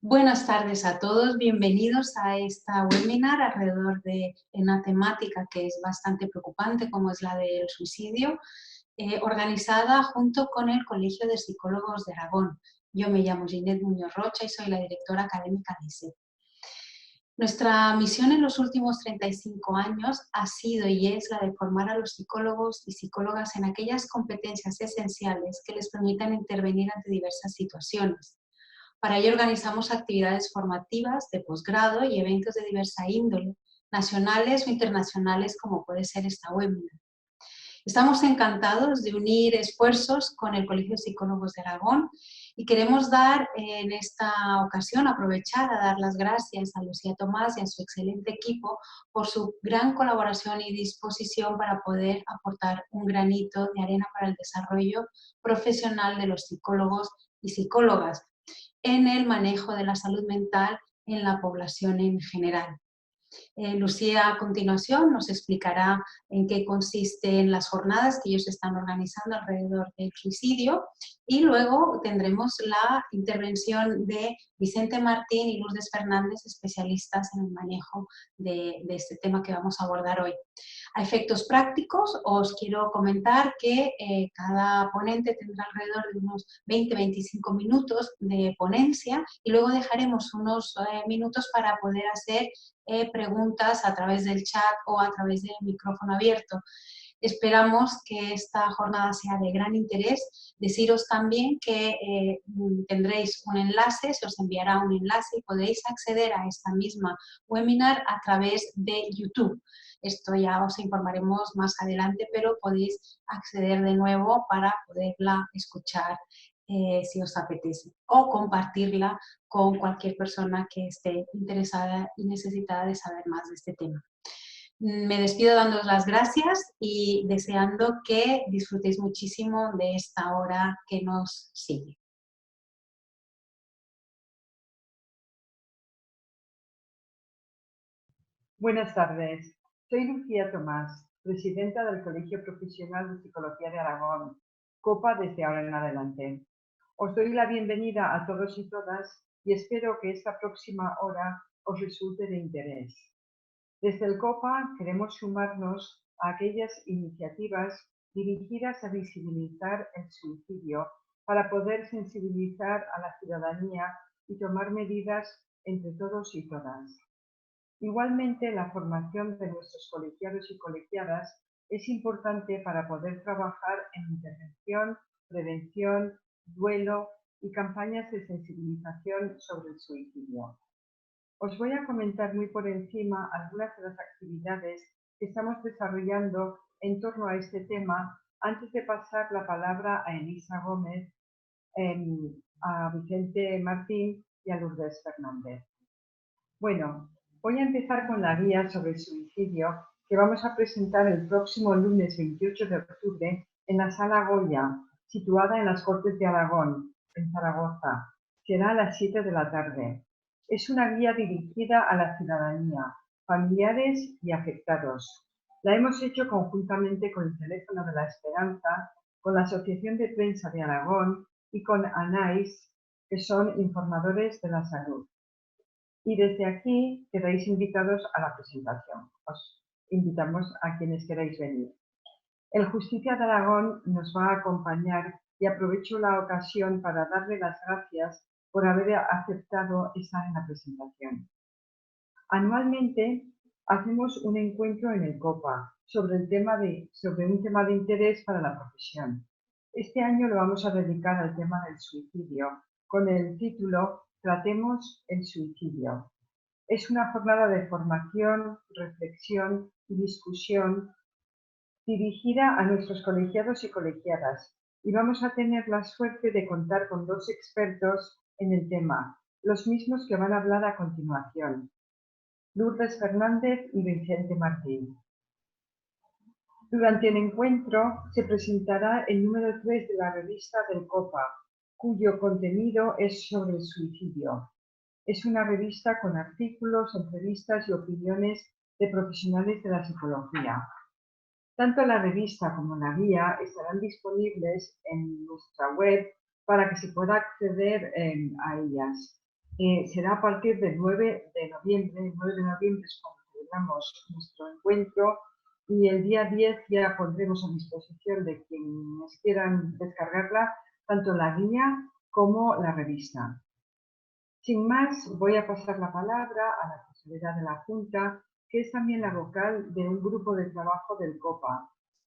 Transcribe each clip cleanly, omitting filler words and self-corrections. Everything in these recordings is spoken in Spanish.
Buenas tardes a todos, bienvenidos a esta webinar alrededor de una temática que es bastante preocupante, como es la del suicidio, organizada junto con el Colegio de Psicólogos de Aragón. Yo me llamo Ginette Muñoz Rocha y soy la directora académica de ISEP. Nuestra misión en los últimos 35 años ha sido y es la de formar a los psicólogos y psicólogas en aquellas competencias esenciales que les permitan intervenir ante diversas situaciones. Para ello organizamos actividades formativas de posgrado y eventos de diversa índole, nacionales o internacionales, como puede ser esta webinar. Estamos encantados de unir esfuerzos con el Colegio de Psicólogos de Aragón y queremos dar en esta ocasión, aprovechar a dar las gracias a Lucía Tomás y a su excelente equipo por su gran colaboración y disposición para poder aportar un granito de arena para el desarrollo profesional de los psicólogos y psicólogas en el manejo de la salud mental en la población en general. Lucía a continuación nos explicará en qué consisten las jornadas que ellos están organizando alrededor del suicidio y luego tendremos la intervención de Vicente Martín y Lourdes Fernández, especialistas en el manejo de este tema que vamos a abordar hoy. A efectos prácticos, os quiero comentar que cada ponente tendrá alrededor de unos 20-25 minutos de ponencia y luego dejaremos unos minutos para poder hacer preguntas a través del chat o a través del micrófono abierto. Esperamos que esta jornada sea de gran interés. Deciros también que tendréis un enlace, se os enviará un enlace y podréis acceder a esta misma webinar a través de YouTube. Esto ya os informaremos más adelante, pero podéis acceder de nuevo para poderla escuchar si os apetece, o compartirla con cualquier persona que esté interesada y necesitada de saber más de este tema. Me despido dándoos las gracias y deseando que disfrutéis muchísimo de esta hora que nos sigue. Buenas tardes, soy Lucía Tomás, presidenta del Colegio Profesional de Psicología de Aragón, COPA desde ahora en adelante. Os doy la bienvenida a todos y todas y espero que esta próxima hora os resulte de interés. Desde el COPA queremos sumarnos a aquellas iniciativas dirigidas a visibilizar el suicidio para poder sensibilizar a la ciudadanía y tomar medidas entre todos y todas. Igualmente, la formación de nuestros colegiados y colegiadas es importante para poder trabajar en intervención, prevención, duelo y campañas de sensibilización sobre el suicidio. Os voy a comentar muy por encima algunas de las actividades que estamos desarrollando en torno a este tema antes de pasar la palabra a Elisa Gómez, a Vicente Martín y a Lourdes Fernández. Bueno, voy a empezar con la guía sobre el suicidio que vamos a presentar el próximo lunes 28 de octubre en la Sala Goya, situada en las Cortes de Aragón, en Zaragoza. Será a las 7 de la tarde. Es una guía dirigida a la ciudadanía, familiares y afectados. La hemos hecho conjuntamente con el Teléfono de la Esperanza, con la Asociación de Prensa de Aragón y con ANAIS, que son informadores de la salud. Y desde aquí quedáis invitados a la presentación. Os invitamos a quienes queráis venir. El Justicia de Aragón nos va a acompañar y aprovecho la ocasión para darle las gracias por haber aceptado estar en la presentación. Anualmente hacemos un encuentro en el COPA sobre un tema de interés para la profesión. Este año lo vamos a dedicar al tema del suicidio, con el título Tratemos el suicidio. Es una jornada de formación, reflexión y discusión dirigida a nuestros colegiados y colegiadas, y vamos a tener la suerte de contar con dos expertos en el tema, los mismos que van a hablar a continuación, Lourdes Fernández y Vicente Martín. Durante el encuentro se presentará el número 3 de la revista del COPA, cuyo contenido es sobre el suicidio. Es una revista con artículos, entrevistas y opiniones de profesionales de la psicología. Tanto la revista como la guía estarán disponibles en nuestra web para que se pueda acceder a ellas. será a partir del 9 de noviembre. El 9 de noviembre es cuando celebramos nuestro encuentro y el día 10 ya pondremos a disposición de quienes quieran descargarla tanto la guía como la revista. Sin más, voy a pasar la palabra a la tesorera de la Junta, que es también la vocal de un grupo de trabajo del COPA.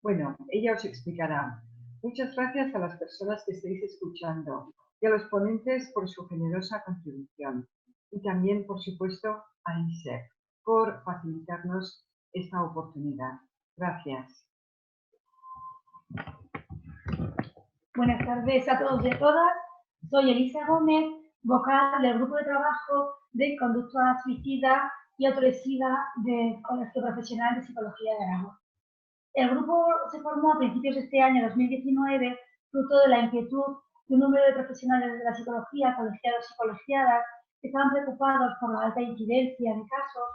Bueno, ella os explicará. Muchas gracias a las personas que estáis escuchando y a los ponentes por su generosa contribución. Y también, por supuesto, a INSEP por facilitarnos esta oportunidad. Gracias. Buenas tardes a todos y a todas. Soy Elisa Gómez, vocal del grupo de trabajo de conducta suicida y autolesiva del Colegio Profesional de Psicología de Aragón. El grupo se formó a principios de este año 2019, fruto de la inquietud de un número de profesionales de la psicología, colegiados y colegiadas, que estaban preocupados por la alta incidencia de casos,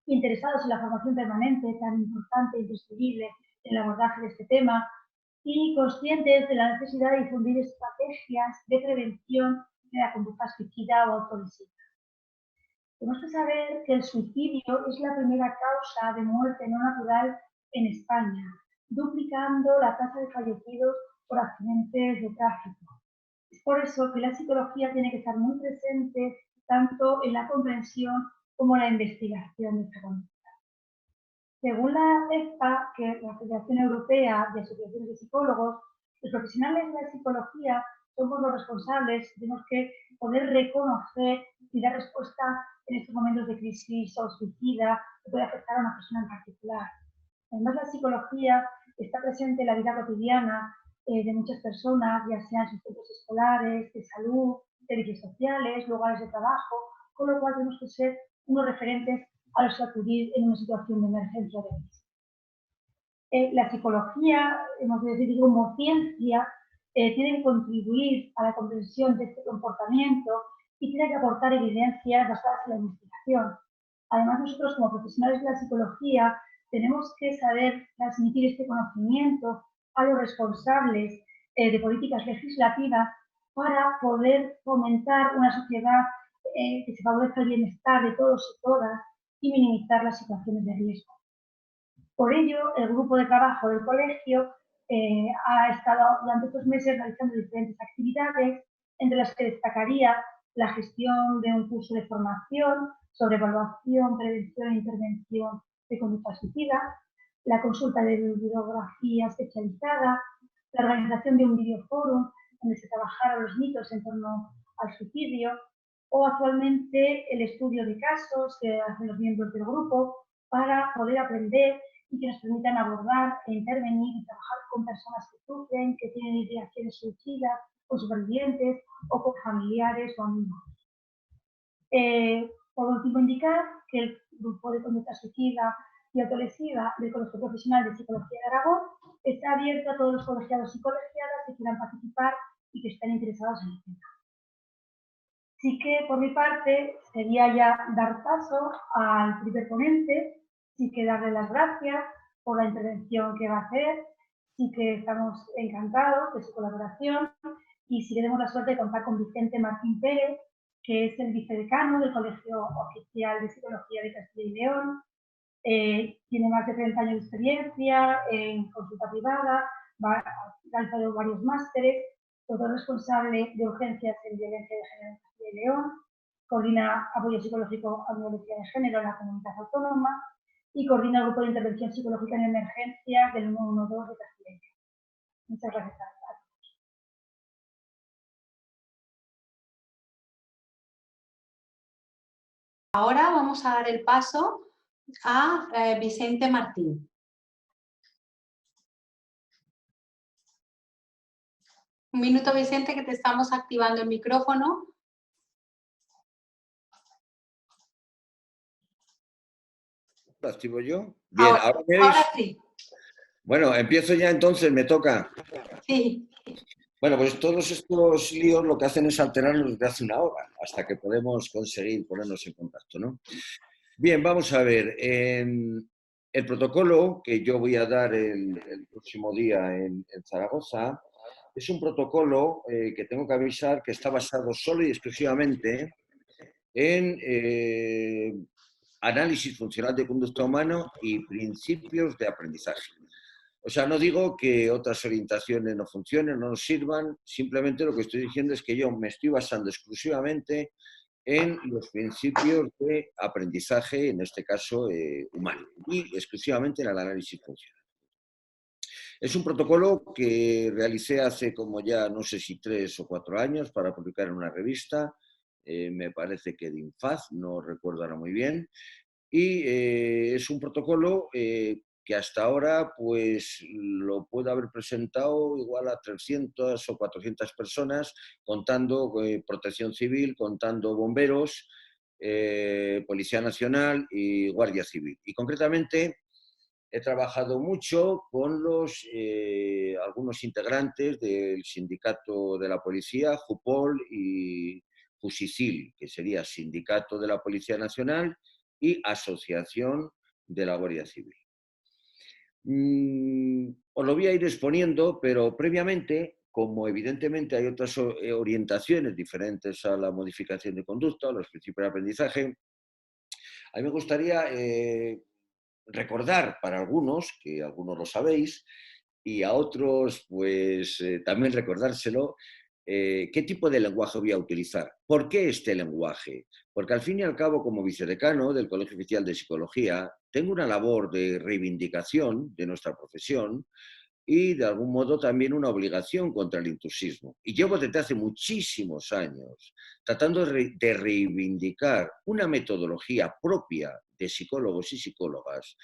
interesados en la formación permanente tan importante e imprescindible en el abordaje de este tema, y conscientes de la necesidad de difundir estrategias de prevención de la conducta suicida o autolesiva. Tenemos que saber que el suicidio es la primera causa de muerte no natural en España, duplicando la tasa de fallecidos por accidentes de tráfico. Es por eso que la psicología tiene que estar muy presente tanto en la comprensión como en la investigación de esta conducta. Según la FEPA, que es la Federación Europea de Asociaciones de Psicólogos, los profesionales de la psicología somos los responsables, tenemos que poder reconocer y dar respuesta en estos momentos de crisis o suicida que puede afectar a una persona en particular. Además, la psicología está presente en la vida cotidiana de muchas personas, ya sean en sus centros escolares, de salud, servicios sociales, lugares de trabajo, con lo cual tenemos que ser unos referentes a los que acudir en una situación de emergencia o de crisis. La psicología, hemos de decir como ciencia, tiene que contribuir a la comprensión de este comportamiento y tiene que aportar evidencias basadas en la investigación. Además, nosotros como profesionales de la psicología tenemos que saber transmitir este conocimiento a los responsables de políticas legislativas para poder fomentar una sociedad que se favorezca el bienestar de todos y todas y minimizar las situaciones de riesgo. Por ello, el grupo de trabajo del colegio ha estado durante estos meses realizando diferentes actividades, entre las que destacaría la gestión de un curso de formación sobre evaluación, prevención e intervención de conducta suicida, la consulta de bibliografía especializada, la organización de un videoforum donde se trabajaron los mitos en torno al suicidio, o actualmente el estudio de casos que hacen los miembros del grupo para poder aprender y que nos permitan abordar e intervenir y trabajar con personas que sufren, que tienen ideaciones suicidas, con supervivientes o con familiares o amigos. Por último, indicar que el grupo de conducta suicida y autolesiva del Colegio Profesional de Psicología de Aragón está abierto a todos los colegiados y colegiadas que quieran participar y que estén interesados en el tema. Así que, por mi parte, sería ya dar paso al primer ponente. Sí que darle las gracias por la intervención que va a hacer. Sí que estamos encantados de su colaboración y sí que tenemos la suerte de contar con Vicente Martín Pérez, que es el vicedecano del Colegio Oficial de Psicología de Castilla y León. Tiene más de 30 años de experiencia en consulta privada, ha realizado varios másteres, todo responsable de urgencias en violencia de género en Castilla y León, coordina apoyo psicológico a violencia de género en la comunidad autónoma y coordina el grupo de intervención psicológica en emergencias del 112 de Castilla y León. Muchas gracias a todos. Ahora vamos a dar el paso a Vicente Martín. Un minuto, Vicente, que te estamos activando el micrófono. ¿Lo activo yo? Bien, ¿ahora me oís? Ahora sí. Bueno, empiezo ya entonces, me toca. Sí. Bueno, pues todos estos líos lo que hacen es alterarnos desde hace una hora, hasta que podemos conseguir ponernos en contacto, ¿no? Bien, vamos a ver. El protocolo que yo voy a dar el próximo día en Zaragoza es un protocolo que tengo que avisar que está basado solo y exclusivamente en análisis funcional de conducta humana y principios de aprendizaje. O sea, no digo que otras orientaciones no funcionen, no nos sirvan, simplemente lo que estoy diciendo es que yo me estoy basando exclusivamente en los principios de aprendizaje, en este caso humano, y exclusivamente en el análisis funcional. Es un protocolo que realicé hace como ya no sé si 3 o 4 años para publicar en una revista, me parece que de Infaz, no recuerdo ahora muy bien, y es un protocolo que hasta ahora pues lo puedo haber presentado igual a 300 o 400 personas, contando protección civil, contando bomberos, Policía Nacional y Guardia Civil. Y concretamente he trabajado mucho con algunos integrantes del sindicato de la policía, JUPOL y JUSICIL, que sería Sindicato de la Policía Nacional y Asociación de la Guardia Civil. Os lo voy a ir exponiendo, pero previamente, como evidentemente hay otras orientaciones diferentes a la modificación de conducta, a los principios de aprendizaje, a mí me gustaría recordar para algunos, que algunos lo sabéis, y a otros pues también recordárselo, qué tipo de lenguaje voy a utilizar. ¿Por qué este lenguaje? Porque al fin y al cabo, como vicedecano del Colegio Oficial de Psicología, tengo una labor de reivindicación de nuestra profesión y de algún modo también una obligación contra el intrusismo. Y llevo desde hace muchísimos años tratando de reivindicar una metodología propia de psicólogos y psicólogas.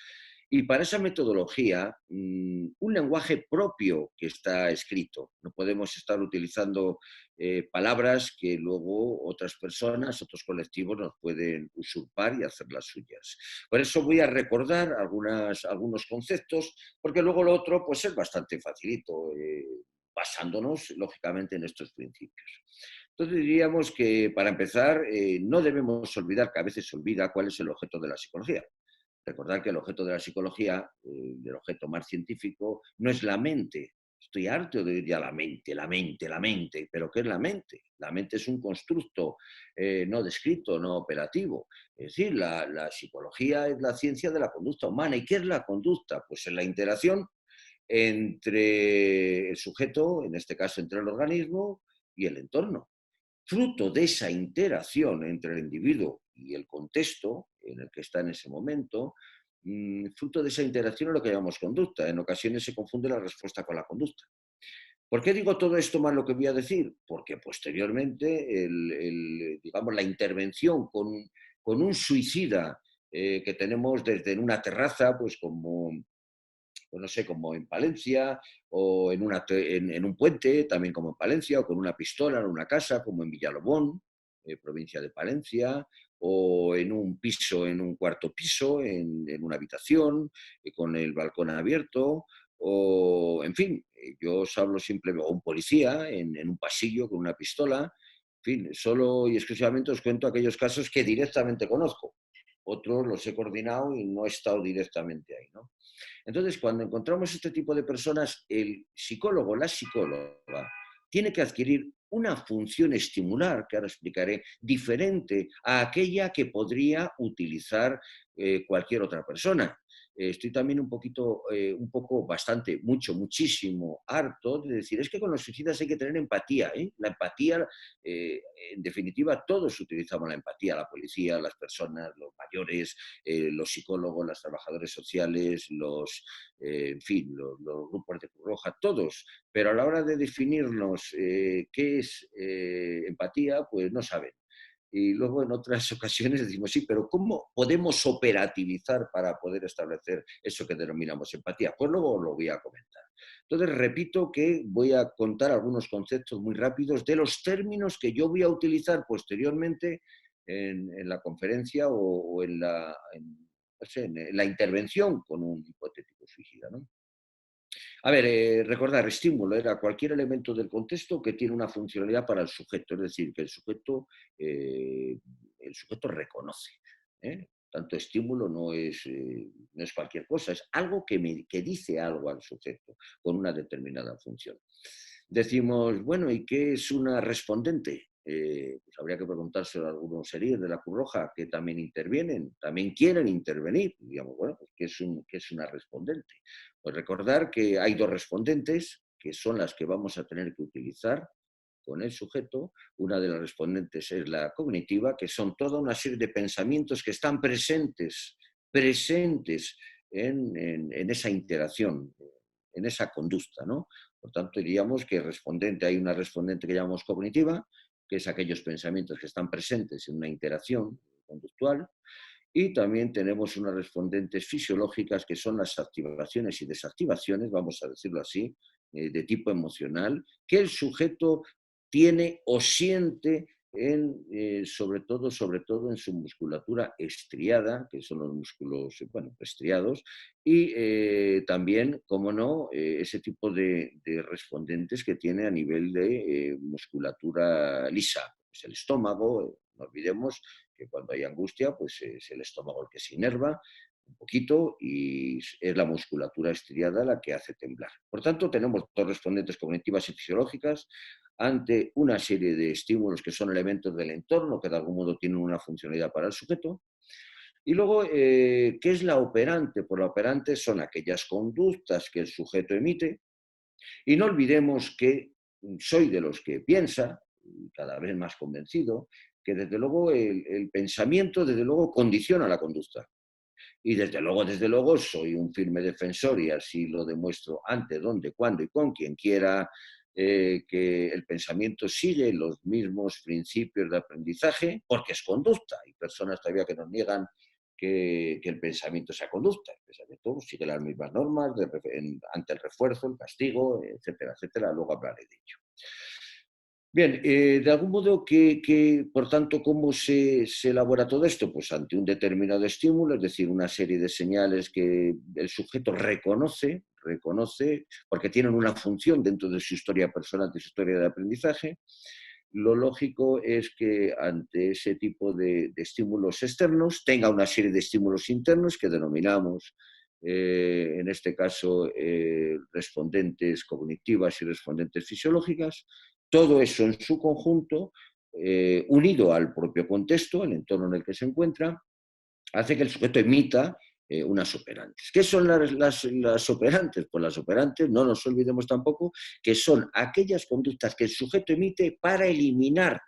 Y para esa metodología, un lenguaje propio que está escrito. No podemos estar utilizando palabras que luego otras personas, otros colectivos nos pueden usurpar y hacer las suyas. Por eso voy a recordar algunos conceptos, porque luego lo otro pues es bastante facilito, basándonos lógicamente en estos principios. Entonces diríamos que para empezar no debemos olvidar, que a veces se olvida, cuál es el objeto de la psicología. Recordar que el objeto de la psicología, el objeto más científico, no es la mente. Estoy harto de oír ya la mente, la mente, la mente. ¿Pero qué es la mente? La mente es un constructo no descrito, no operativo. Es decir, la psicología es la ciencia de la conducta humana. ¿Y qué es la conducta? Pues es la interacción entre el sujeto, en este caso entre el organismo y el entorno. Fruto de esa interacción entre el individuo y el contexto en el que está en ese momento, fruto de esa interacción es lo que llamamos conducta. En ocasiones se confunde la respuesta con la conducta. ¿Por qué digo todo esto más lo que voy a decir? Porque posteriormente, digamos, la intervención con un suicida que tenemos desde en una terraza, pues como pues no sé, como en Palencia, o en un puente, también como en Palencia, o con una pistola en una casa, como en Villalobón, provincia de Palencia, o en un piso, en un cuarto piso, en una habitación, con el balcón abierto, o en fin, yo os hablo simplemente, o un policía en un pasillo con una pistola, en fin, solo y exclusivamente os cuento aquellos casos que directamente conozco. Otros los he coordinado y no he estado directamente ahí, ¿no? Entonces, cuando encontramos este tipo de personas, el psicólogo, la psicóloga, tiene que adquirir una función estimular, que ahora explicaré, diferente a aquella que podría utilizar cualquier otra persona. Estoy también un poco, bastante, muchísimo harto de decir, es que con los suicidas hay que tener empatía, ¿eh? La empatía, eh, en definitiva, todos utilizamos la empatía, la policía, las personas, los mayores, los psicólogos, los trabajadores sociales, en fin, los grupos de Cruz Roja, todos, pero a la hora de definirnos qué es empatía, pues no saben. Y luego en otras ocasiones decimos, sí, pero ¿cómo podemos operativizar para poder establecer eso que denominamos empatía? Pues luego lo voy a comentar. Entonces, repito que voy a contar algunos conceptos muy rápidos de los términos que yo voy a utilizar posteriormente en la conferencia o no sé, en la intervención con un hipotético suicida, ¿no? A ver, recordar, estímulo era cualquier elemento del contexto que tiene una funcionalidad para el sujeto, es decir, que el sujeto reconoce. ¿Eh? Tanto estímulo no es cualquier cosa, es algo que dice algo al sujeto con una determinada función. Decimos, bueno, ¿y qué es una respondente? pues habría que preguntárselo a algunos series de la Cruz Roja que también intervienen, también quieren intervenir. Digamos, bueno, pues ¿qué es una respondente? Pues recordar que hay dos respondentes, que son las que vamos a tener que utilizar con el sujeto. Una de las respondentes es la cognitiva, que son toda una serie de pensamientos que están presentes en esa interacción, en esa conducta, ¿no? Por tanto, diríamos que hay una respondente que llamamos cognitiva, que es aquellos pensamientos que están presentes en una interacción conductual, y también tenemos unas respondentes fisiológicas, que son las activaciones y desactivaciones, vamos a decirlo así, de tipo emocional, que el sujeto tiene o siente sobre todo en su musculatura estriada, que son los músculos, bueno, estriados, y también, como no, ese tipo de respondentes que tiene a nivel de musculatura lisa, pues el estómago, no olvidemos que cuando hay angustia, pues es el estómago el que se inerva un poquito y es la musculatura estriada la que hace temblar. Por tanto, tenemos dos respondentes cognitivas y fisiológicas ante una serie de estímulos que son elementos del entorno, que de algún modo tienen una funcionalidad para el sujeto. Y luego, ¿qué es la operante? Pues la operante son aquellas conductas que el sujeto emite. Y no olvidemos que soy de los que piensa, cada vez más convencido, que desde luego el pensamiento desde luego condiciona la conducta. Y desde luego soy un firme defensor, y así lo demuestro ante, dónde, cuándo y con quien quiera, que el pensamiento sigue los mismos principios de aprendizaje porque es conducta. Hay personas todavía que nos niegan que el pensamiento sea conducta. El pensamiento sigue las mismas normas ante el refuerzo, el castigo, etcétera, etcétera. Luego hablaré de ello. Bien, de algún modo, por tanto, ¿cómo se elabora todo esto? Pues ante un determinado estímulo, es decir, una serie de señales que el sujeto reconoce, porque tienen una función dentro de su historia personal, de su historia de aprendizaje. Lo lógico es que ante ese tipo de estímulos externos tenga una serie de estímulos internos que denominamos, en este caso, respondentes cognitivas y respondentes fisiológicas. Todo eso en su conjunto, unido al propio contexto, el entorno en el que se encuentra, hace que el sujeto emita unas operantes. ¿Qué son las operantes? Pues las operantes, no nos olvidemos tampoco, que son aquellas conductas que el sujeto emite para eliminar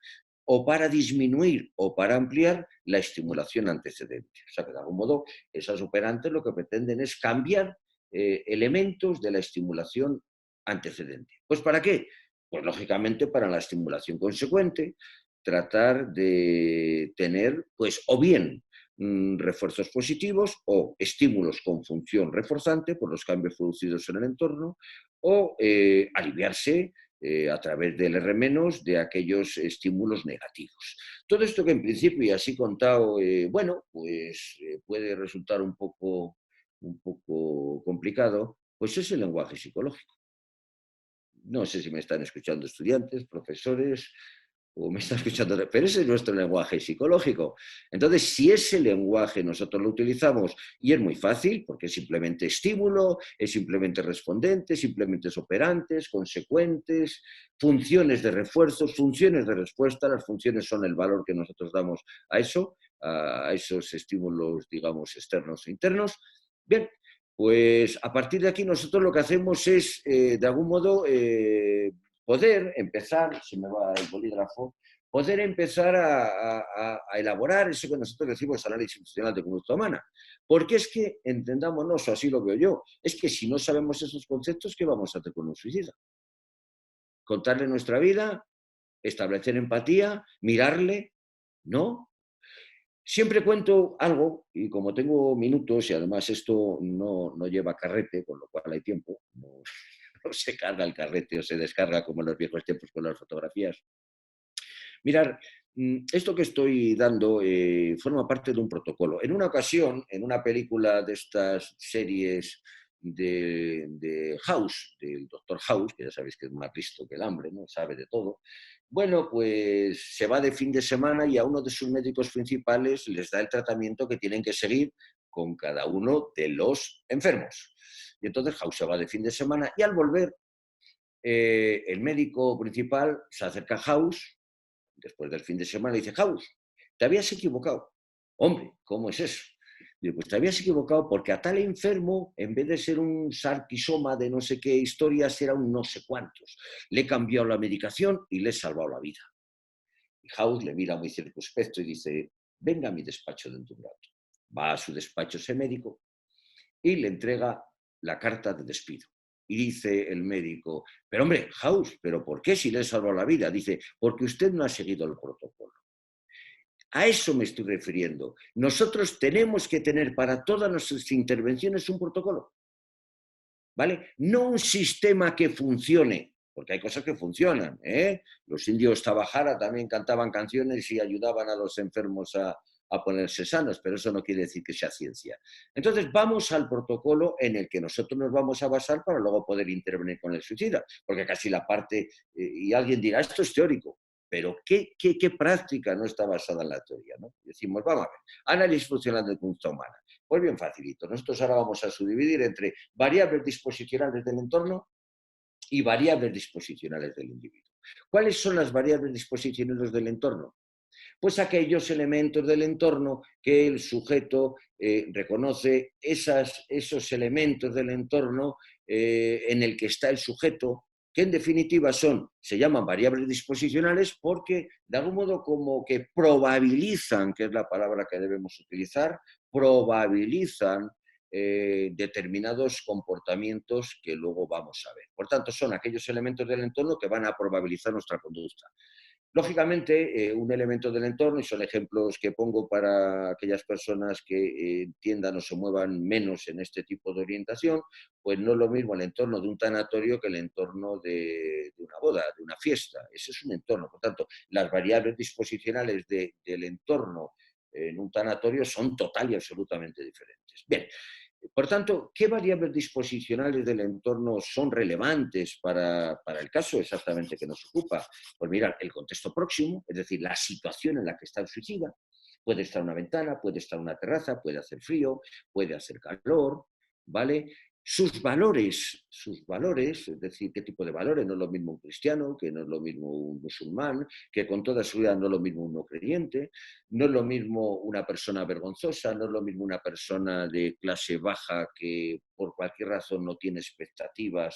o para disminuir o para ampliar la estimulación antecedente. O sea que de algún modo esas operantes lo que pretenden es cambiar elementos de la estimulación antecedente. ¿Pues para qué? Pues lógicamente para la estimulación consecuente, tratar de tener, pues, o bien refuerzos positivos o estímulos con función reforzante por los cambios producidos en el entorno, o aliviarse a través del R- de aquellos estímulos negativos. Todo esto que en principio, y así contado, bueno, pues puede resultar un poco complicado, pues es el lenguaje psicológico. No sé si me están escuchando estudiantes, profesores, o me están escuchando, pero ese es nuestro lenguaje psicológico. Entonces, si ese lenguaje nosotros lo utilizamos, y es muy fácil, porque es simplemente estímulo, es simplemente respondente, simplemente operantes, consecuentes, funciones de refuerzo, funciones de respuesta. Las funciones son el valor que nosotros damos a eso, a esos estímulos, digamos, externos e internos. Bien, pues a partir de aquí nosotros lo que hacemos es, de algún modo, poder empezar, se me va el bolígrafo, poder empezar a elaborar eso que nosotros decimos análisis funcional de conducta humana. Porque es que, entendámonos, o así lo veo yo, es que si no sabemos esos conceptos, ¿qué vamos a hacer con un suicida? Contarle nuestra vida, establecer empatía, mirarle, ¿no? Siempre cuento algo, y como tengo minutos, y además esto no lleva carrete, con lo cual hay tiempo, no, no se carga el carrete o se descarga como en los viejos tiempos con las fotografías. Mirar, esto que estoy dando forma parte de un protocolo. En una ocasión, en una película de estas series de House, del Doctor House, que ya sabéis que es más listo que el hambre, ¿no? Sabe de todo. Bueno, pues se va de fin de semana y a uno de sus médicos principales les da el tratamiento que tienen que seguir con cada uno de los enfermos. Y entonces House se va de fin de semana y al volver, el médico principal se acerca a House después del fin de semana, le dice, House, te habías equivocado. Hombre, ¿cómo es eso? Digo, pues te habías equivocado porque a tal enfermo, en vez de ser un sarquisoma de no sé qué historias, era un no sé cuántos. Le he cambiado la medicación y le he salvado la vida. Y House le mira muy circunspecto y dice, venga a mi despacho dentro de un rato. Va a su despacho ese médico y le entrega la carta de despido. Y dice el médico, pero hombre, House, ¿pero por qué si le he salvado la vida? Dice, porque usted no ha seguido el protocolo. A eso me estoy refiriendo. Nosotros tenemos que tener para todas nuestras intervenciones un protocolo, ¿vale? No un sistema que funcione, porque hay cosas que funcionan, ¿eh? Los indios Tabajara también cantaban canciones y ayudaban a los enfermos a ponerse sanos, pero eso no quiere decir que sea ciencia. Entonces vamos al protocolo en el que nosotros nos vamos a basar para luego poder intervenir con el suicida, porque casi la parte, y alguien dirá, esto es teórico, pero ¿qué práctica no está basada en la teoría, ¿no? Decimos, vamos a ver, análisis funcional de conducta humana. Pues bien facilito, nosotros ahora vamos a subdividir entre variables disposicionales del entorno y variables disposicionales del individuo. ¿Cuáles son las variables disposicionales del entorno? Pues aquellos elementos del entorno que el sujeto reconoce, esos elementos del entorno en el que está el sujeto, que en definitiva se llaman variables disposicionales porque de algún modo como que probabilizan, que es la palabra que debemos utilizar, probabilizan determinados comportamientos que luego vamos a ver. Por tanto, son aquellos elementos del entorno que van a probabilizar nuestra conducta. Lógicamente, un elemento del entorno, y son ejemplos que pongo para aquellas personas que entiendan o se muevan menos en este tipo de orientación, pues no es lo mismo el entorno de un tanatorio que el entorno de una boda, de una fiesta. Ese es un entorno. Por tanto, las variables disposicionales del entorno en un tanatorio son total y absolutamente diferentes. Bien. Por tanto, ¿qué variables disposicionales del entorno son relevantes para el caso exactamente que nos ocupa? Pues mira, el contexto próximo, es decir, la situación en la que está el suicida. Puede estar una ventana, puede estar una terraza, puede hacer frío, puede hacer calor, ¿vale? Sus valores, es decir, qué tipo de valores, no es lo mismo un cristiano, que no es lo mismo un musulmán, que con toda seguridad no es lo mismo un no creyente, no es lo mismo una persona vergonzosa, no es lo mismo una persona de clase baja que por cualquier razón no tiene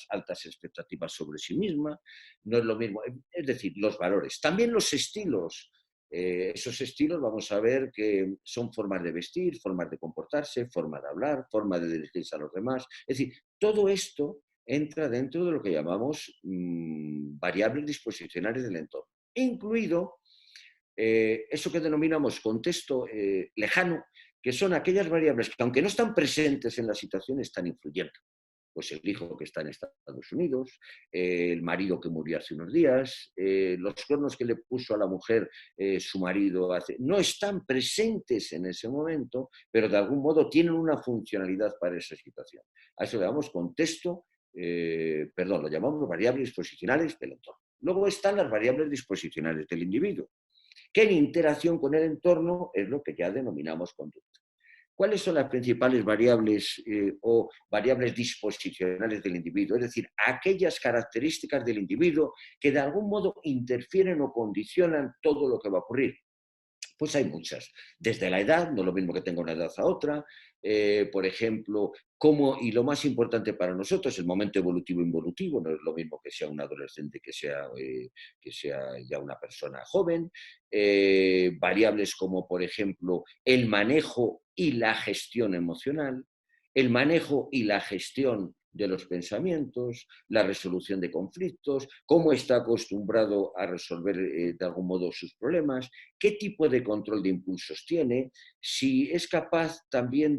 altas expectativas sobre sí misma, no es lo mismo, es decir, los valores. También los estilos. Esos estilos vamos a ver que son formas de vestir, formas de comportarse, formas de hablar, formas de dirigirse a los demás. Es decir, todo esto entra dentro de lo que llamamos variables disposicionales del entorno, incluido eso que denominamos contexto lejano, que son aquellas variables que, aunque no están presentes en la situación, están influyendo. Pues el hijo que está en Estados Unidos, el marido que murió hace unos días, los cuernos que le puso a la mujer su marido no están presentes en ese momento, pero de algún modo tienen una funcionalidad para esa situación. A eso le llamamos contexto, lo llamamos variables disposicionales del entorno. Luego están las variables disposicionales del individuo, que en interacción con el entorno es lo que ya denominamos conducta. ¿Cuáles son las principales variables o variables disposicionales del individuo? Es decir, aquellas características del individuo que de algún modo interfieren o condicionan todo lo que va a ocurrir. Pues hay muchas. Desde la edad, no es lo mismo que tenga una edad a otra. Por ejemplo, y lo más importante para nosotros, el momento evolutivo-involutivo, no es lo mismo que sea un adolescente que sea ya una persona joven. Variables como, por ejemplo, el manejo y la gestión emocional, el manejo y la gestión de los pensamientos, la resolución de conflictos, cómo está acostumbrado a resolver de algún modo sus problemas, qué tipo de control de impulsos tiene, si es capaz también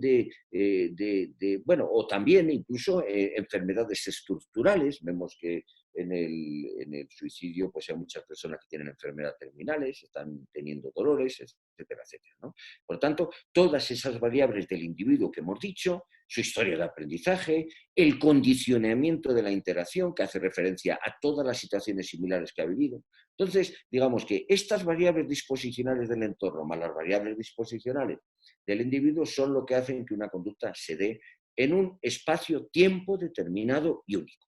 o también incluso enfermedades estructurales. Vemos que en el suicidio pues hay muchas personas que tienen enfermedades terminales, están teniendo dolores, etcétera, etcétera, ¿no? Por tanto, todas esas variables del individuo que hemos dicho, su historia de aprendizaje, el condicionamiento de la interacción, que hace referencia a todas las situaciones similares que ha vivido. Entonces, digamos que estas variables disposicionales del entorno más las variables disposicionales del individuo son lo que hacen que una conducta se dé en un espacio-tiempo determinado y único.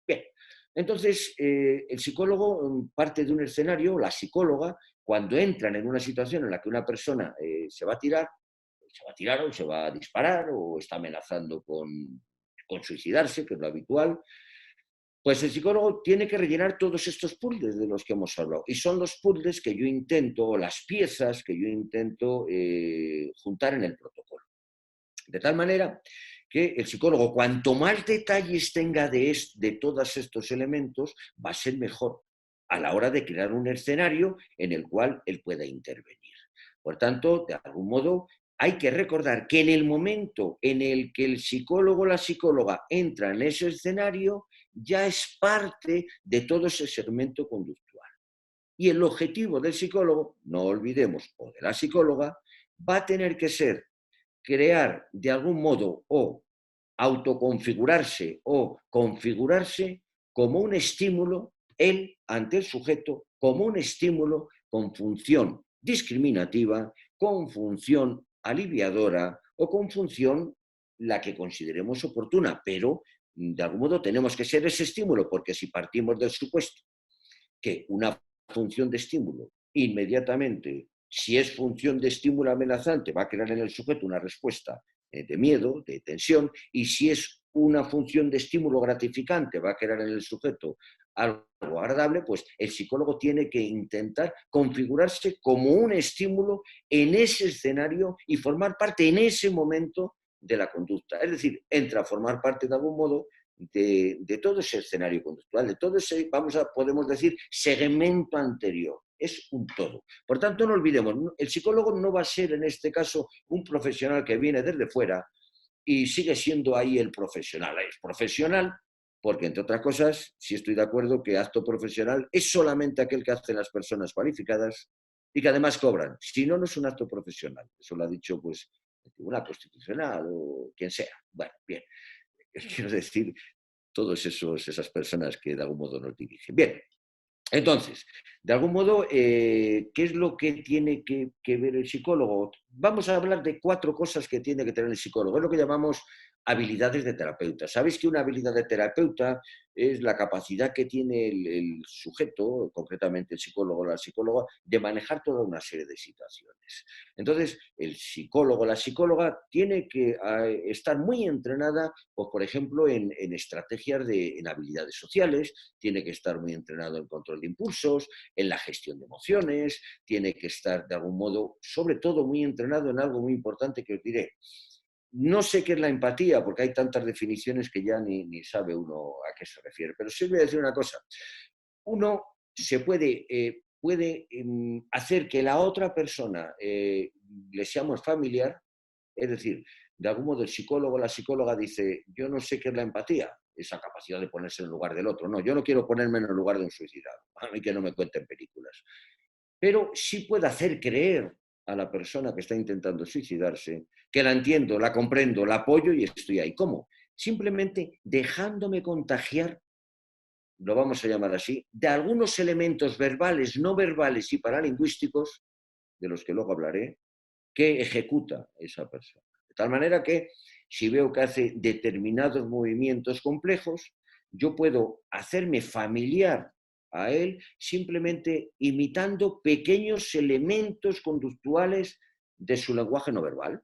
Bien, entonces el psicólogo parte de un escenario, la psicóloga cuando entran en una situación en la que una persona se va a tirar o se va a disparar o está amenazando con suicidarse, que es lo habitual, pues el psicólogo tiene que rellenar todos estos puzzles de los que hemos hablado. Y son los puzzles que yo intento, o las piezas que yo intento juntar en el protocolo. De tal manera que el psicólogo, cuanto más detalles tenga de todos estos elementos, va a ser mejor a la hora de crear un escenario en el cual él pueda intervenir. Por tanto, de algún modo, hay que recordar que en el momento en el que el psicólogo o la psicóloga entra en ese escenario, ya es parte de todo ese segmento conductual. Y el objetivo del psicólogo, no olvidemos, o de la psicóloga, va a tener que ser crear de algún modo o autoconfigurarse o configurarse como un estímulo, él ante el sujeto, como un estímulo con función discriminativa, con función aliviadora o con función la que consideremos oportuna, pero de algún modo tenemos que ser ese estímulo, porque si partimos del supuesto que una función de estímulo inmediatamente, si es función de estímulo amenazante, va a crear en el sujeto una respuesta de miedo, de tensión, y si es una función de estímulo gratificante, va a crear en el sujeto algo agradable, pues el psicólogo tiene que intentar configurarse como un estímulo en ese escenario y formar parte en ese momento de la conducta. Es decir, entra a formar parte de algún modo de todo ese escenario conductual, de todo ese, podemos decir, segmento anterior. Es un todo. Por tanto, no olvidemos, el psicólogo no va a ser en este caso un profesional que viene desde fuera y sigue siendo ahí el profesional. Es profesional porque, entre otras cosas, sí estoy de acuerdo que acto profesional es solamente aquel que hacen las personas cualificadas y que además cobran. Si no, no es un acto profesional. Eso lo ha dicho pues el Tribunal Constitucional o quien sea. Bueno, bien. Quiero decir, todas esas personas que de algún modo nos dirigen. Bien, entonces, de algún modo, ¿qué es lo que tiene que ver el psicólogo? Vamos a hablar de 4 cosas que tiene que tener el psicólogo. Es lo que llamamos habilidades de terapeuta. ¿Sabéis que una habilidad de terapeuta es la capacidad que tiene el sujeto, concretamente el psicólogo o la psicóloga, de manejar toda una serie de situaciones? Entonces, el psicólogo o la psicóloga tiene que estar muy entrenada, pues, por ejemplo, en estrategias en habilidades sociales, tiene que estar muy entrenado en control de impulsos, en la gestión de emociones, tiene que estar de algún modo, sobre todo, muy entrenado en algo muy importante que os diré. No sé qué es la empatía, porque hay tantas definiciones que ya ni sabe uno a qué se refiere, pero sí os voy a decir una cosa. Uno se puede hacer que la otra persona le seamos familiar, es decir, de algún modo el psicólogo o la psicóloga dice, yo no sé qué es la empatía, esa capacidad de ponerse en el lugar del otro. No, yo no quiero ponerme en el lugar de un suicidado, a mí que no me cuenten películas. Pero sí puedo hacer creer a la persona que está intentando suicidarse que la entiendo, la comprendo, la apoyo y estoy ahí. ¿Cómo? Simplemente dejándome contagiar, lo vamos a llamar así, de algunos elementos verbales, no verbales y paralingüísticos, de los que luego hablaré, que ejecuta esa persona. De tal manera que si veo que hace determinados movimientos complejos, yo puedo hacerme familiar a él simplemente imitando pequeños elementos conductuales de su lenguaje no verbal,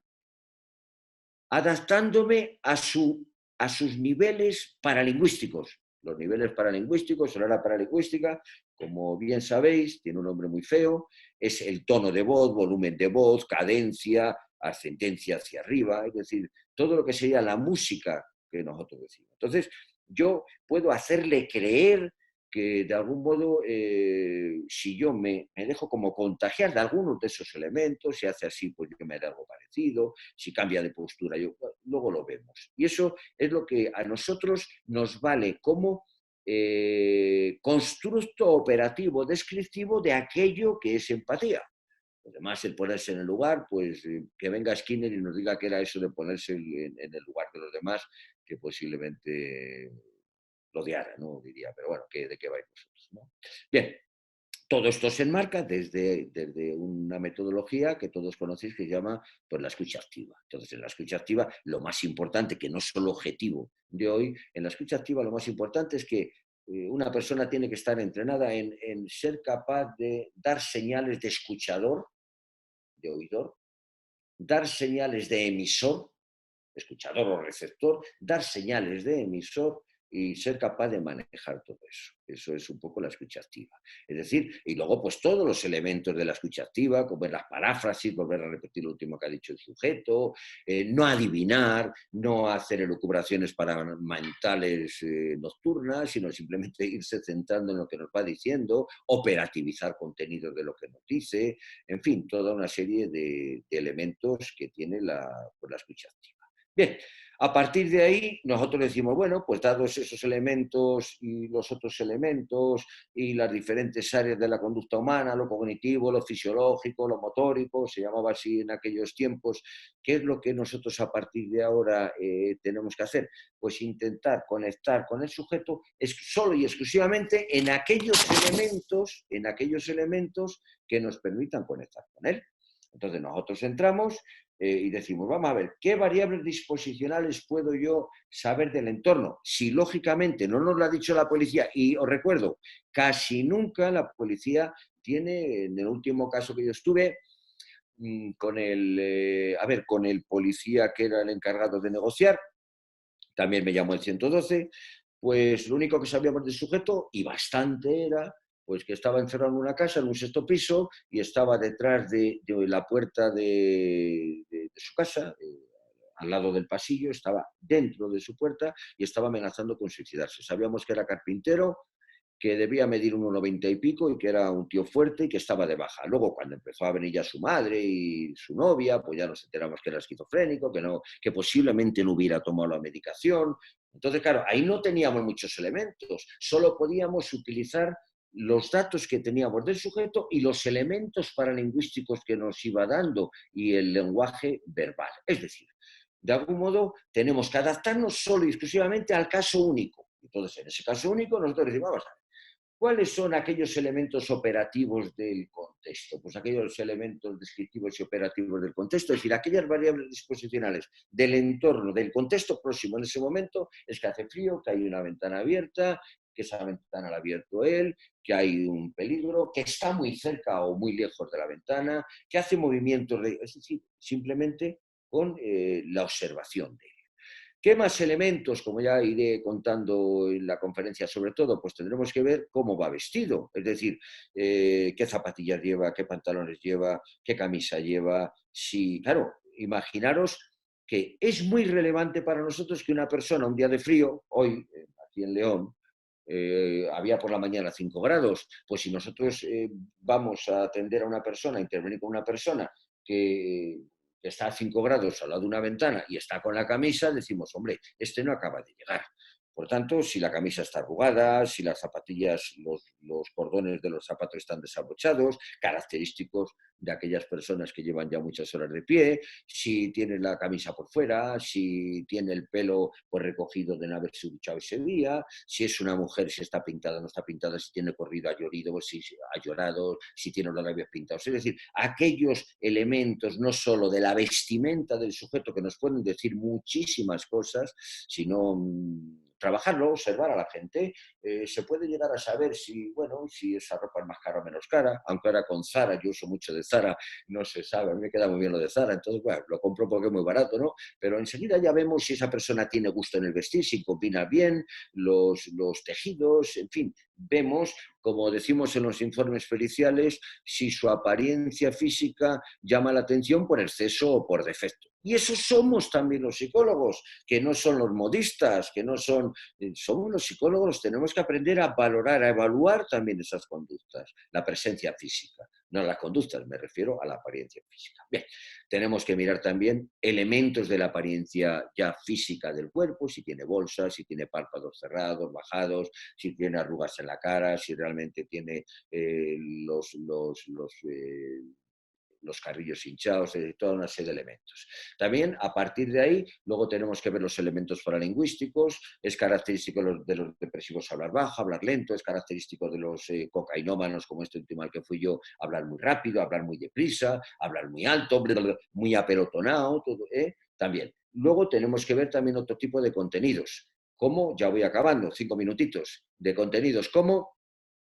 adaptándome a sus niveles paralingüísticos. Los niveles paralingüísticos, sonora paralingüística, como bien sabéis, tiene un nombre muy feo, es el tono de voz, volumen de voz, cadencia, ascendencia hacia arriba, es decir, todo lo que sería la música que nosotros decimos. Entonces, yo puedo hacerle creer que de algún modo, si yo me dejo como contagiar de algunos de esos elementos, si hace así, pues yo me haré algo parecido, si cambia de postura, luego lo vemos. Y eso es lo que a nosotros nos vale como constructo operativo descriptivo de aquello que es empatía. Además, el ponerse en el lugar, pues que venga Skinner y nos diga que era eso de ponerse en el lugar de los demás, que posiblemente lo odiara, ¿no? Diría, pero bueno, ¿de qué vais vosotros? ¿No? Bien, todo esto se enmarca desde una metodología que todos conocéis que se llama pues, la escucha activa. Entonces, en la escucha activa, lo más importante, que no es solo objetivo de hoy, en la escucha activa lo más importante es que una persona tiene que estar entrenada en ser capaz de dar señales de escuchador, de oidor, dar señales de emisor, escuchador o receptor, dar señales de emisor y ser capaz de manejar todo eso. Eso es un poco la escucha activa. Es decir, y luego pues todos los elementos de la escucha activa, como las paráfrasis, volver a repetir lo último que ha dicho el sujeto, no adivinar, no hacer elucubraciones mentales nocturnas, sino simplemente irse centrando en lo que nos va diciendo, operativizar contenidos de lo que nos dice, en fin, toda una serie de elementos que tiene pues, la escucha activa. Bien, a partir de ahí nosotros decimos, bueno, pues dados esos elementos y los otros elementos y las diferentes áreas de la conducta humana, lo cognitivo, lo fisiológico, lo motórico, se llamaba así en aquellos tiempos, ¿qué es lo que nosotros a partir de ahora tenemos que hacer? Pues intentar conectar con el sujeto solo y exclusivamente en aquellos elementos que nos permitan conectar con él. Entonces nosotros entramos y decimos, vamos a ver, ¿qué variables disposicionales puedo yo saber del entorno? Si lógicamente no nos lo ha dicho la policía, y os recuerdo, casi nunca la policía tiene, en el último caso que yo estuve, con el policía que era el encargado de negociar, también me llamó el 112, pues lo único que sabíamos del sujeto, y bastante era, pues que estaba encerrado en una casa, en un sexto piso, y estaba detrás de la puerta de su casa, al lado del pasillo, estaba dentro de su puerta y estaba amenazando con suicidarse. Sabíamos que era carpintero, que debía medir 1,90 y pico y que era un tío fuerte y que estaba de baja. Luego, cuando empezó a venir ya su madre y su novia, pues ya nos enteramos que era esquizofrénico, que posiblemente no hubiera tomado la medicación. Entonces, claro, ahí no teníamos muchos elementos, solo podíamos utilizar los datos que teníamos del sujeto y los elementos paralingüísticos que nos iba dando y el lenguaje verbal. Es decir, de algún modo tenemos que adaptarnos solo y exclusivamente al caso único. Entonces, en ese caso único, nosotros decimos, vamos a ver, ¿cuáles son aquellos elementos operativos del contexto? Pues aquellos elementos descriptivos y operativos del contexto, es decir, aquellas variables disposicionales del entorno, del contexto próximo en ese momento, es que hace frío, que hay una ventana abierta, que esa ventana la ha abierto él, que hay un peligro, que está muy cerca o muy lejos de la ventana, que hace movimientos, es decir, simplemente con la observación de él. ¿Qué más elementos, como ya iré contando en la conferencia sobre todo, pues tendremos que ver cómo va vestido, es decir, qué zapatillas lleva, qué pantalones lleva, qué camisa lleva, si, claro, imaginaros que es muy relevante para nosotros que una persona un día de frío, hoy aquí en León, había por la mañana 5 grados, pues si nosotros vamos a atender a una persona, a intervenir con una persona que está a 5 grados al lado de una ventana y está con la camisa, decimos, hombre, este no acaba de llegar. Por tanto, si la camisa está arrugada, si las zapatillas, los cordones de los zapatos están desabrochados, característicos de aquellas personas que llevan ya muchas horas de pie, si tiene la camisa por fuera, si tiene el pelo pues, recogido de no haberse duchado ese día, si es una mujer, si está pintada o no está pintada, si tiene corrido, ha llorido, si ha llorado, si tiene los labios pintados. Es decir, aquellos elementos no solo de la vestimenta del sujeto que nos pueden decir muchísimas cosas, sino trabajarlo, observar a la gente, se puede llegar a saber si, bueno, si esa ropa es más cara o menos cara, aunque ahora con Zara, yo uso mucho de Zara, no se sabe, a mí me queda muy bien lo de Zara, entonces, bueno, lo compro porque es muy barato, ¿no? Pero enseguida ya vemos si esa persona tiene gusto en el vestir, si combina bien los tejidos, en fin, vemos, como decimos en los informes periciales, si su apariencia física llama la atención por exceso o por defecto. Y eso somos también los psicólogos, que no son los modistas, que no son... Somos los psicólogos, tenemos que aprender a valorar, a evaluar también esas conductas, la presencia física. No a las conductas, me refiero a la apariencia física. Bien, tenemos que mirar también elementos de la apariencia ya física del cuerpo, si tiene bolsas, si tiene párpados cerrados, bajados, si tiene arrugas en la cara, si realmente tiene los carrillos hinchados, toda una serie de elementos. También, a partir de ahí, luego tenemos que ver los elementos paralingüísticos. Es característico de los depresivos hablar bajo, hablar lento, es característico de los cocainómanos, como este último al que fui yo, hablar muy rápido, hablar muy deprisa, hablar muy alto, muy apelotonado, todo, también. Luego tenemos que ver también otro tipo de contenidos, ¿Cómo? Ya voy acabando, 5 minutitos de contenidos. ¿Cómo?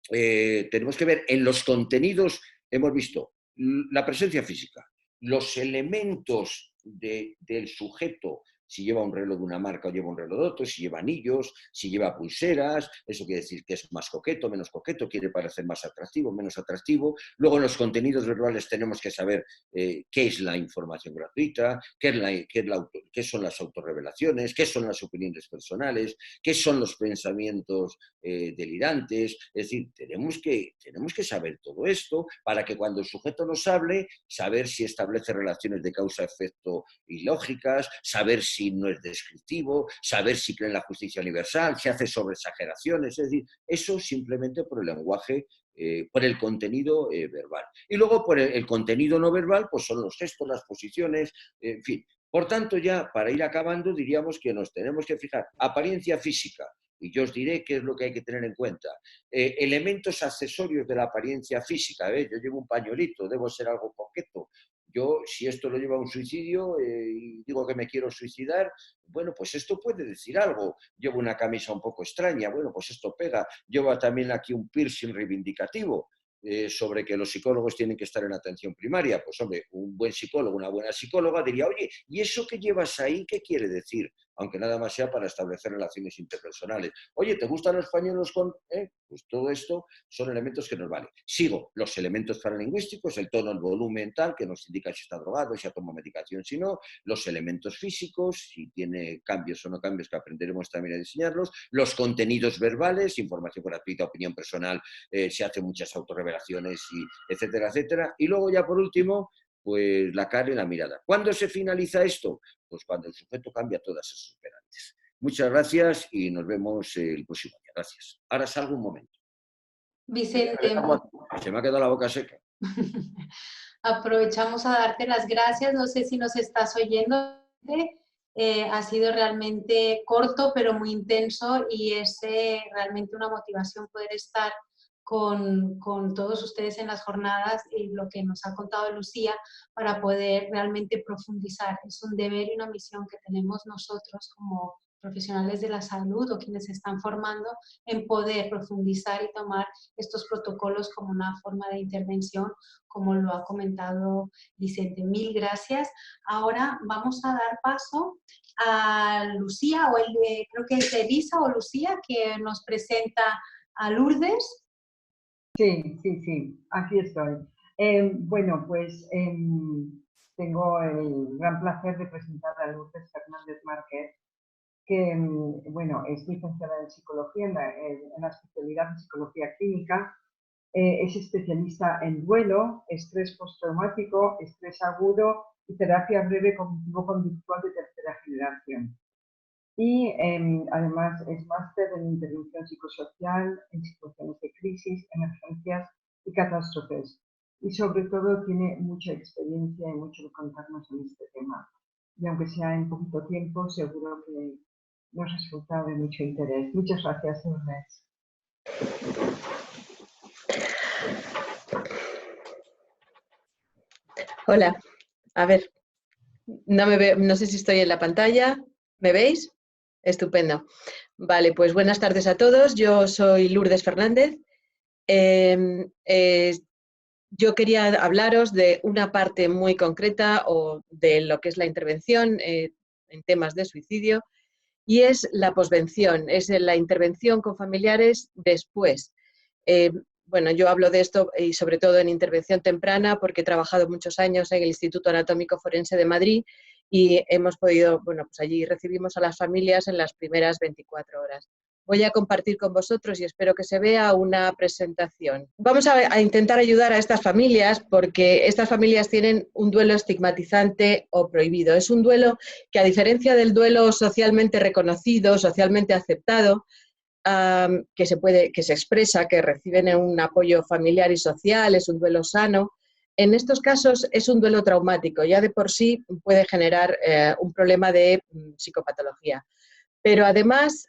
Tenemos que ver en los contenidos, hemos visto la presencia física, los elementos del sujeto, si lleva un reloj de una marca o lleva un reloj de otro, si lleva anillos, si lleva pulseras, eso quiere decir que es más coqueto, menos coqueto, quiere parecer más atractivo, menos atractivo. Luego en los contenidos verbales tenemos que saber qué es la información gratuita, qué son las autorrevelaciones, qué son las opiniones personales, qué son los pensamientos delirantes. Es decir, tenemos que saber todo esto para que cuando el sujeto nos hable, saber si establece relaciones de causa-efecto ilógicas, saber si no es descriptivo, saber si cree en la justicia universal, si hace sobreexageraciones. Es decir, eso simplemente por el lenguaje, por el contenido verbal. Y luego por el contenido no verbal, pues son los gestos, las posiciones, en fin. Por tanto, ya para ir acabando, diríamos que nos tenemos que fijar apariencia física, y yo os diré qué es lo que hay que tener en cuenta. Elementos accesorios de la apariencia física. Yo llevo un pañuelito, debo ser algo coqueto. Yo, si esto lo lleva a un suicidio y digo que me quiero suicidar, bueno, pues esto puede decir algo. Llevo una camisa un poco extraña, bueno, pues esto pega. Llevo también aquí un piercing reivindicativo sobre que los psicólogos tienen que estar en atención primaria. Pues hombre, un buen psicólogo, una buena psicóloga diría, oye, ¿y eso que llevas ahí qué quiere decir? Aunque nada más sea para establecer relaciones interpersonales. Oye, ¿te gustan los pañuelos con...? Pues todo esto son elementos que nos valen. Sigo los elementos paralingüísticos, el tono, el volumen, tal, que nos indica si está drogado, si ha tomado medicación, si no. Los elementos físicos, si tiene cambios o no cambios, que aprenderemos también a diseñarlos. Los contenidos verbales, información gratuita, opinión personal, se hacen muchas autorrevelaciones, etcétera, etcétera. Y luego ya por último, pues la cara y la mirada. ¿Cuándo se finaliza esto? Pues cuando el sujeto cambia todas esas esperanzas. Muchas gracias y nos vemos el próximo día. Gracias. Ahora salgo un momento. Vicente, se me ha quedado la boca seca. aprovechamos a darte las gracias. No sé si nos estás oyendo. Ha sido realmente corto, pero muy intenso y es realmente una motivación poder estar con todos ustedes en las jornadas y lo que nos ha contado Lucía para poder realmente profundizar. Es un deber y una misión que tenemos nosotros como profesionales de la salud o quienes se están formando en poder profundizar y tomar estos protocolos como una forma de intervención, como lo ha comentado Vicente. Mil gracias. Ahora vamos a dar paso a Lucía, o creo que es Elisa o Lucía, que nos presenta a Lourdes. Sí, aquí estoy. Bueno, pues tengo el gran placer de presentar a Lourdes Fernández Márquez, que bueno, es licenciada en psicología, en la especialidad de psicología clínica, es especialista en duelo, estrés postraumático, estrés agudo y terapia breve cognitivo-conductual de tercera generación. Y además es máster en intervención psicosocial, en situaciones de crisis, emergencias y catástrofes. Y sobre todo tiene mucha experiencia y mucho que contarnos en este tema. Y aunque sea en poquito tiempo, seguro que nos resulta de mucho interés. Muchas gracias, Lourdes. Hola, a ver, no me veo, no sé si estoy en la pantalla, ¿me veis? Estupendo. Vale, pues buenas tardes a todos, yo soy Lourdes Fernández. Yo quería hablaros de una parte muy concreta o de lo que es la intervención en temas de suicidio, y es la posvención, es la intervención con familiares después. Bueno, yo hablo de esto y sobre todo en intervención temprana porque he trabajado muchos años en el Instituto Anatómico Forense de Madrid y hemos podido, bueno, pues allí recibimos a las familias en las primeras 24 horas. Voy a compartir con vosotros y espero que se vea una presentación. Vamos a intentar ayudar a estas familias porque estas familias tienen un duelo estigmatizante o prohibido. Es un duelo que, a diferencia del duelo socialmente reconocido, socialmente aceptado, que se expresa, que reciben un apoyo familiar y social, es un duelo sano. En estos casos es un duelo traumático, ya de por sí puede generar un problema de psicopatología. Pero además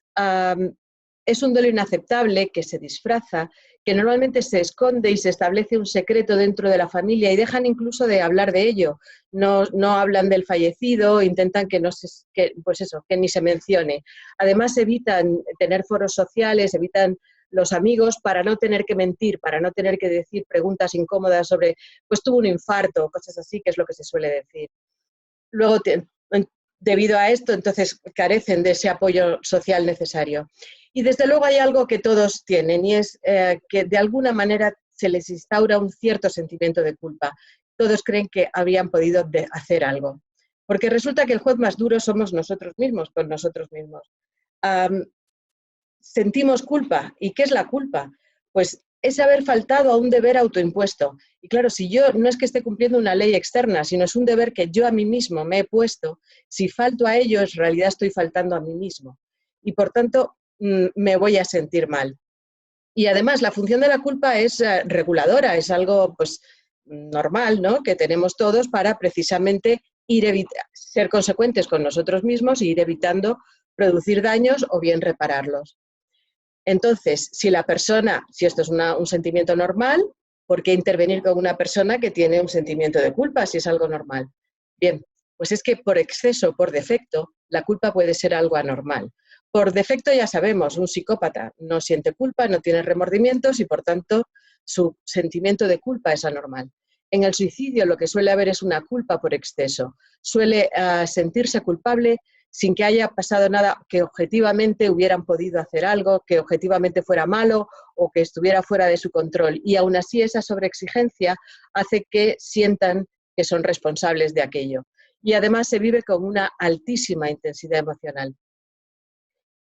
es un duelo inaceptable que se disfraza, que normalmente se esconde y se establece un secreto dentro de la familia y dejan incluso de hablar de ello. No hablan del fallecido, intentan que que ni se mencione. Además evitan tener foros sociales, evitan los amigos para no tener que mentir, para no tener que decir preguntas incómodas sobre, pues tuvo un infarto, cosas así, que es lo que se suele decir. Luego, debido a esto, entonces carecen de ese apoyo social necesario. Y desde luego hay algo que todos tienen y es que de alguna manera se les instaura un cierto sentimiento de culpa. Todos creen que habrían podido hacer algo. Porque resulta que el juez más duro somos nosotros mismos, con nosotros mismos. Sentimos culpa. ¿Y qué es la culpa? Pues es haber faltado a un deber autoimpuesto. Y claro, si yo no es que esté cumpliendo una ley externa, sino es un deber que yo a mí mismo me he puesto, si falto a ello, en realidad estoy faltando a mí mismo. Y por tanto, me voy a sentir mal. Y además, la función de la culpa es reguladora, es algo pues, normal, ¿no?, que tenemos todos para precisamente ser consecuentes con nosotros mismos e ir evitando producir daños o bien repararlos. Entonces, si esto es un sentimiento normal, ¿por qué intervenir con una persona que tiene un sentimiento de culpa si es algo normal? Bien, pues es que por exceso, por defecto, la culpa puede ser algo anormal. Por defecto ya sabemos, un psicópata no siente culpa, no tiene remordimientos y por tanto su sentimiento de culpa es anormal. En el suicidio lo que suele haber es una culpa por exceso. Suele sentirse culpable sin que haya pasado nada, que objetivamente hubieran podido hacer algo, que objetivamente fuera malo o que estuviera fuera de su control. Y aún así esa sobreexigencia hace que sientan que son responsables de aquello. Y además se vive con una altísima intensidad emocional.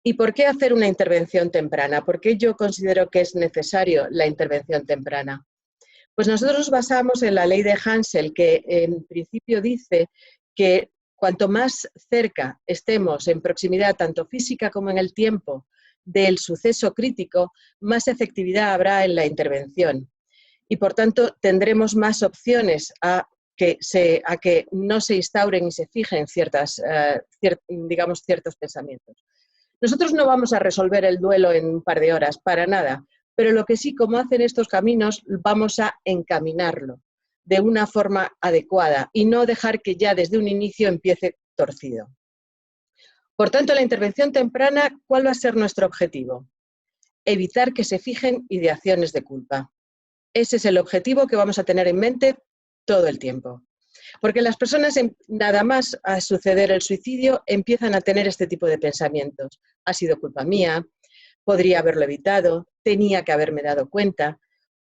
¿Y por qué hacer una intervención temprana? ¿Por qué yo considero que es necesario la intervención temprana? Pues nosotros nos basamos en la ley de Hansel, que en principio dice que cuanto más cerca estemos en proximidad, tanto física como en el tiempo, del suceso crítico, más efectividad habrá en la intervención. Y por tanto tendremos más opciones a que no se instauren y se fijen ciertos pensamientos. Nosotros no vamos a resolver el duelo en un par de horas, para nada, pero lo que sí, como hacen estos caminos, vamos a encaminarlo de una forma adecuada y no dejar que ya desde un inicio empiece torcido. Por tanto, la intervención temprana, ¿cuál va a ser nuestro objetivo? Evitar que se fijen ideaciones de culpa. Ese es el objetivo que vamos a tener en mente todo el tiempo. Porque las personas, nada más a suceder el suicidio, empiezan a tener este tipo de pensamientos. Ha sido culpa mía, podría haberlo evitado, tenía que haberme dado cuenta.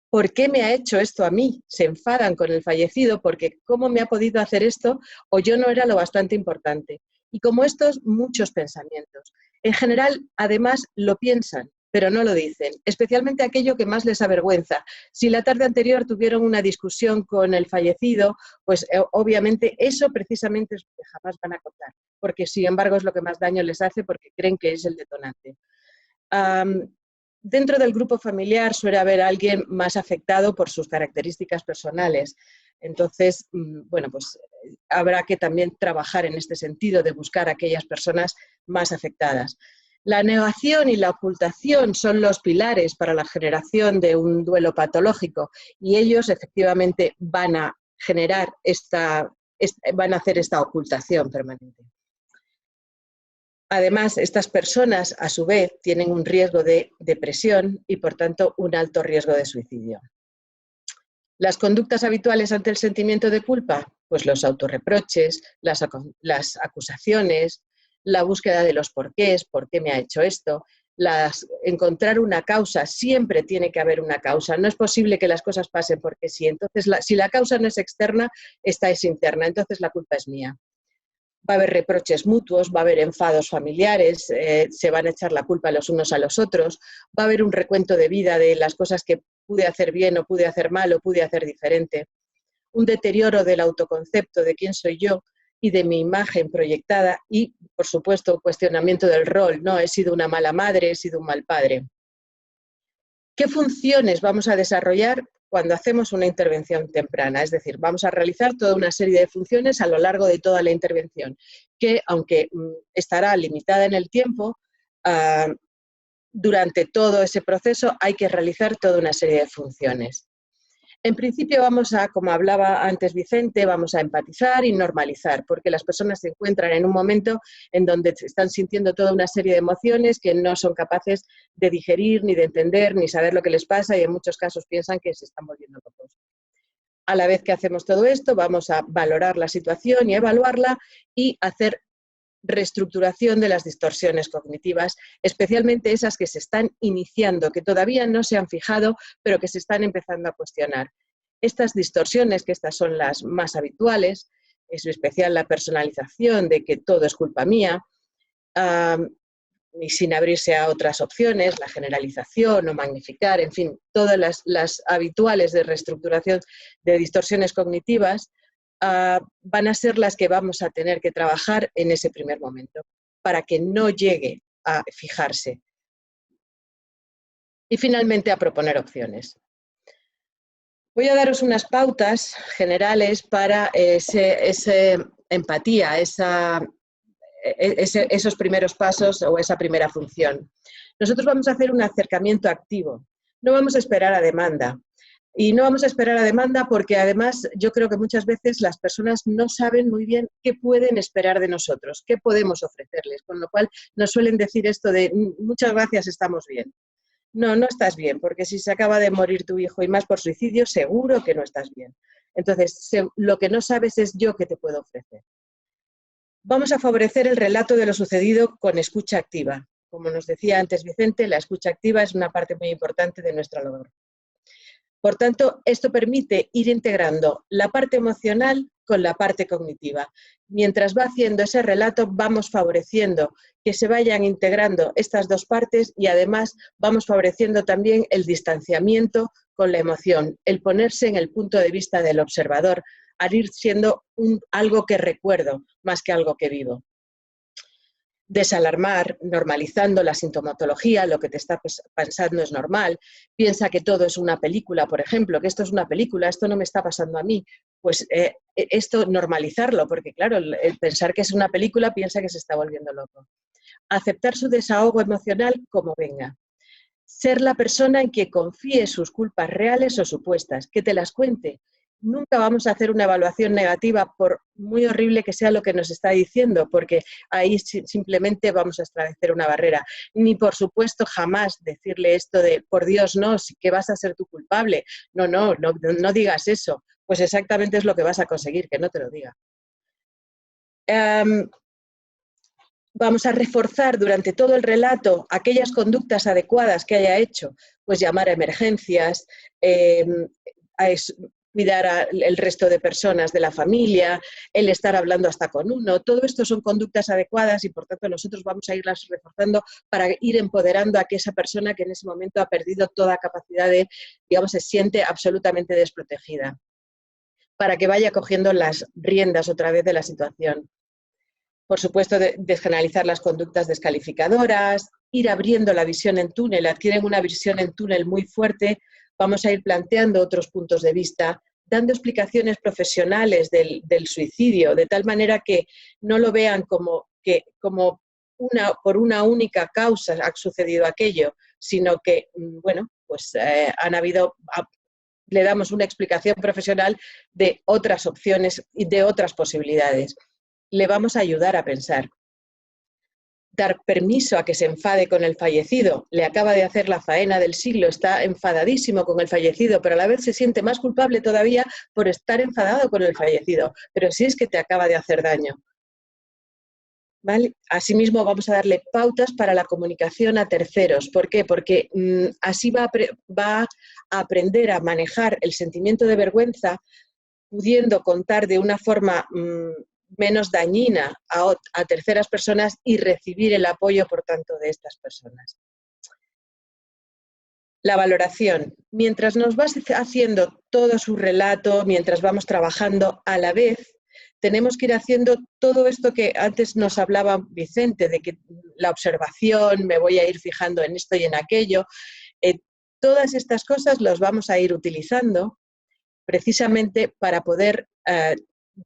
¿Por qué me ha hecho esto a mí? Se enfadan con el fallecido porque ¿cómo me ha podido hacer esto? O yo no era lo bastante importante. Y como estos, muchos pensamientos. En general, además, lo piensan, pero no lo dicen, especialmente aquello que más les avergüenza. Si la tarde anterior tuvieron una discusión con el fallecido, pues obviamente eso precisamente es lo que jamás van a contar, porque sin embargo es lo que más daño les hace porque creen que es el detonante. Dentro del grupo familiar suele haber alguien más afectado por sus características personales. Entonces, bueno, pues habrá que también trabajar en este sentido de buscar a aquellas personas más afectadas. La negación y la ocultación son los pilares para la generación de un duelo patológico y ellos efectivamente van a hacer esta ocultación permanente. Además, estas personas, a su vez, tienen un riesgo de depresión y, por tanto, un alto riesgo de suicidio. Las conductas habituales ante el sentimiento de culpa, pues los autorreproches, las acusaciones, la búsqueda de los porqués, por qué me ha hecho esto, encontrar una causa, siempre tiene que haber una causa, no es posible que las cosas pasen porque sí, entonces si la causa no es externa, esta es interna, entonces la culpa es mía. Va a haber reproches mutuos, va a haber enfados familiares, se van a echar la culpa los unos a los otros, va a haber un recuento de vida de las cosas que pude hacer bien o pude hacer mal o pude hacer diferente, un deterioro del autoconcepto de quién soy yo y de mi imagen proyectada y, por supuesto, cuestionamiento del rol, ¿no? He sido una mala madre, he sido un mal padre. ¿Qué funciones vamos a desarrollar cuando hacemos una intervención temprana? Es decir, vamos a realizar toda una serie de funciones a lo largo de toda la intervención, que aunque estará limitada en el tiempo, durante todo ese proceso hay que realizar toda una serie de funciones. En principio vamos a, como hablaba antes Vicente, vamos a empatizar y normalizar, porque las personas se encuentran en un momento en donde están sintiendo toda una serie de emociones que no son capaces de digerir, ni de entender, ni saber lo que les pasa y en muchos casos piensan que se están volviendo locos. A la vez que hacemos todo esto, vamos a valorar la situación y evaluarla y hacer reestructuración de las distorsiones cognitivas, especialmente esas que se están iniciando, que todavía no se han fijado, pero que se están empezando a cuestionar. Estas distorsiones, que estas son las más habituales, es especial la personalización de que todo es culpa mía, y sin abrirse a otras opciones, la generalización o magnificar, en fin, todas las habituales de reestructuración de distorsiones cognitivas, van a ser las que vamos a tener que trabajar en ese primer momento, para que no llegue a fijarse. Y finalmente a proponer opciones. Voy a daros unas pautas generales para esa empatía, esos primeros pasos o esa primera función. Nosotros vamos a hacer un acercamiento activo, no vamos a esperar a demanda. Y no vamos a esperar a demanda porque además yo creo que muchas veces las personas no saben muy bien qué pueden esperar de nosotros, qué podemos ofrecerles, con lo cual nos suelen decir esto de muchas gracias, estamos bien. No, no estás bien, porque si se acaba de morir tu hijo y más por suicidio, seguro que no estás bien. Entonces, lo que no sabes es yo qué te puedo ofrecer. Vamos a favorecer el relato de lo sucedido con escucha activa. Como nos decía antes Vicente, la escucha activa es una parte muy importante de nuestra labor. Por tanto, esto permite ir integrando la parte emocional con la parte cognitiva. Mientras va haciendo ese relato, vamos favoreciendo que se vayan integrando estas dos partes y además vamos favoreciendo también el distanciamiento con la emoción, el ponerse en el punto de vista del observador, al ir siendo algo que recuerdo más que algo que vivo. Desalarmar, normalizando la sintomatología, lo que te está pasando es normal, piensa que todo es una película, por ejemplo, que esto es una película, esto no me está pasando a mí, pues esto normalizarlo, porque claro, el pensar que es una película piensa que se está volviendo loco. Aceptar su desahogo emocional como venga. Ser la persona en que confíe sus culpas reales o supuestas, que te las cuente. Nunca vamos a hacer una evaluación negativa por muy horrible que sea lo que nos está diciendo, porque ahí simplemente vamos a establecer una barrera. Ni por supuesto jamás decirle esto de, por Dios, no, que vas a ser tú culpable. No digas eso. Pues exactamente es lo que vas a conseguir, que no te lo diga. Vamos a reforzar durante todo el relato aquellas conductas adecuadas que haya hecho, pues llamar a emergencias, cuidar al resto de personas de la familia, el estar hablando hasta con uno. Todo esto son conductas adecuadas y por tanto nosotros vamos a irlas reforzando para ir empoderando a esa persona que en ese momento ha perdido toda capacidad de, digamos, se siente absolutamente desprotegida, para que vaya cogiendo las riendas otra vez de la situación. Por supuesto, desgeneralizar las conductas descalificadoras, ir abriendo la visión en túnel, adquieren una visión en túnel muy fuerte, vamos a ir planteando otros puntos de vista, dando explicaciones profesionales del suicidio, de tal manera que no lo vean como por una única causa ha sucedido aquello, sino que, bueno, pues le damos una explicación profesional de otras opciones y de otras posibilidades. Le vamos a ayudar a pensar. Dar permiso a que se enfade con el fallecido. Le acaba de hacer la faena del siglo, está enfadadísimo con el fallecido, pero a la vez se siente más culpable todavía por estar enfadado con el fallecido. Pero si es que te acaba de hacer daño. ¿Vale? Asimismo, vamos a darle pautas para la comunicación a terceros. ¿Por qué? Porque así va a aprender a manejar el sentimiento de vergüenza, pudiendo contar de una forma menos dañina a terceras personas y recibir el apoyo, por tanto, de estas personas. La valoración. Mientras nos vas haciendo todo su relato, mientras vamos trabajando, a la vez tenemos que ir haciendo todo esto que antes nos hablaba Vicente, de que la observación, me voy a ir fijando en esto y en aquello. Todas estas cosas las vamos a ir utilizando precisamente para poder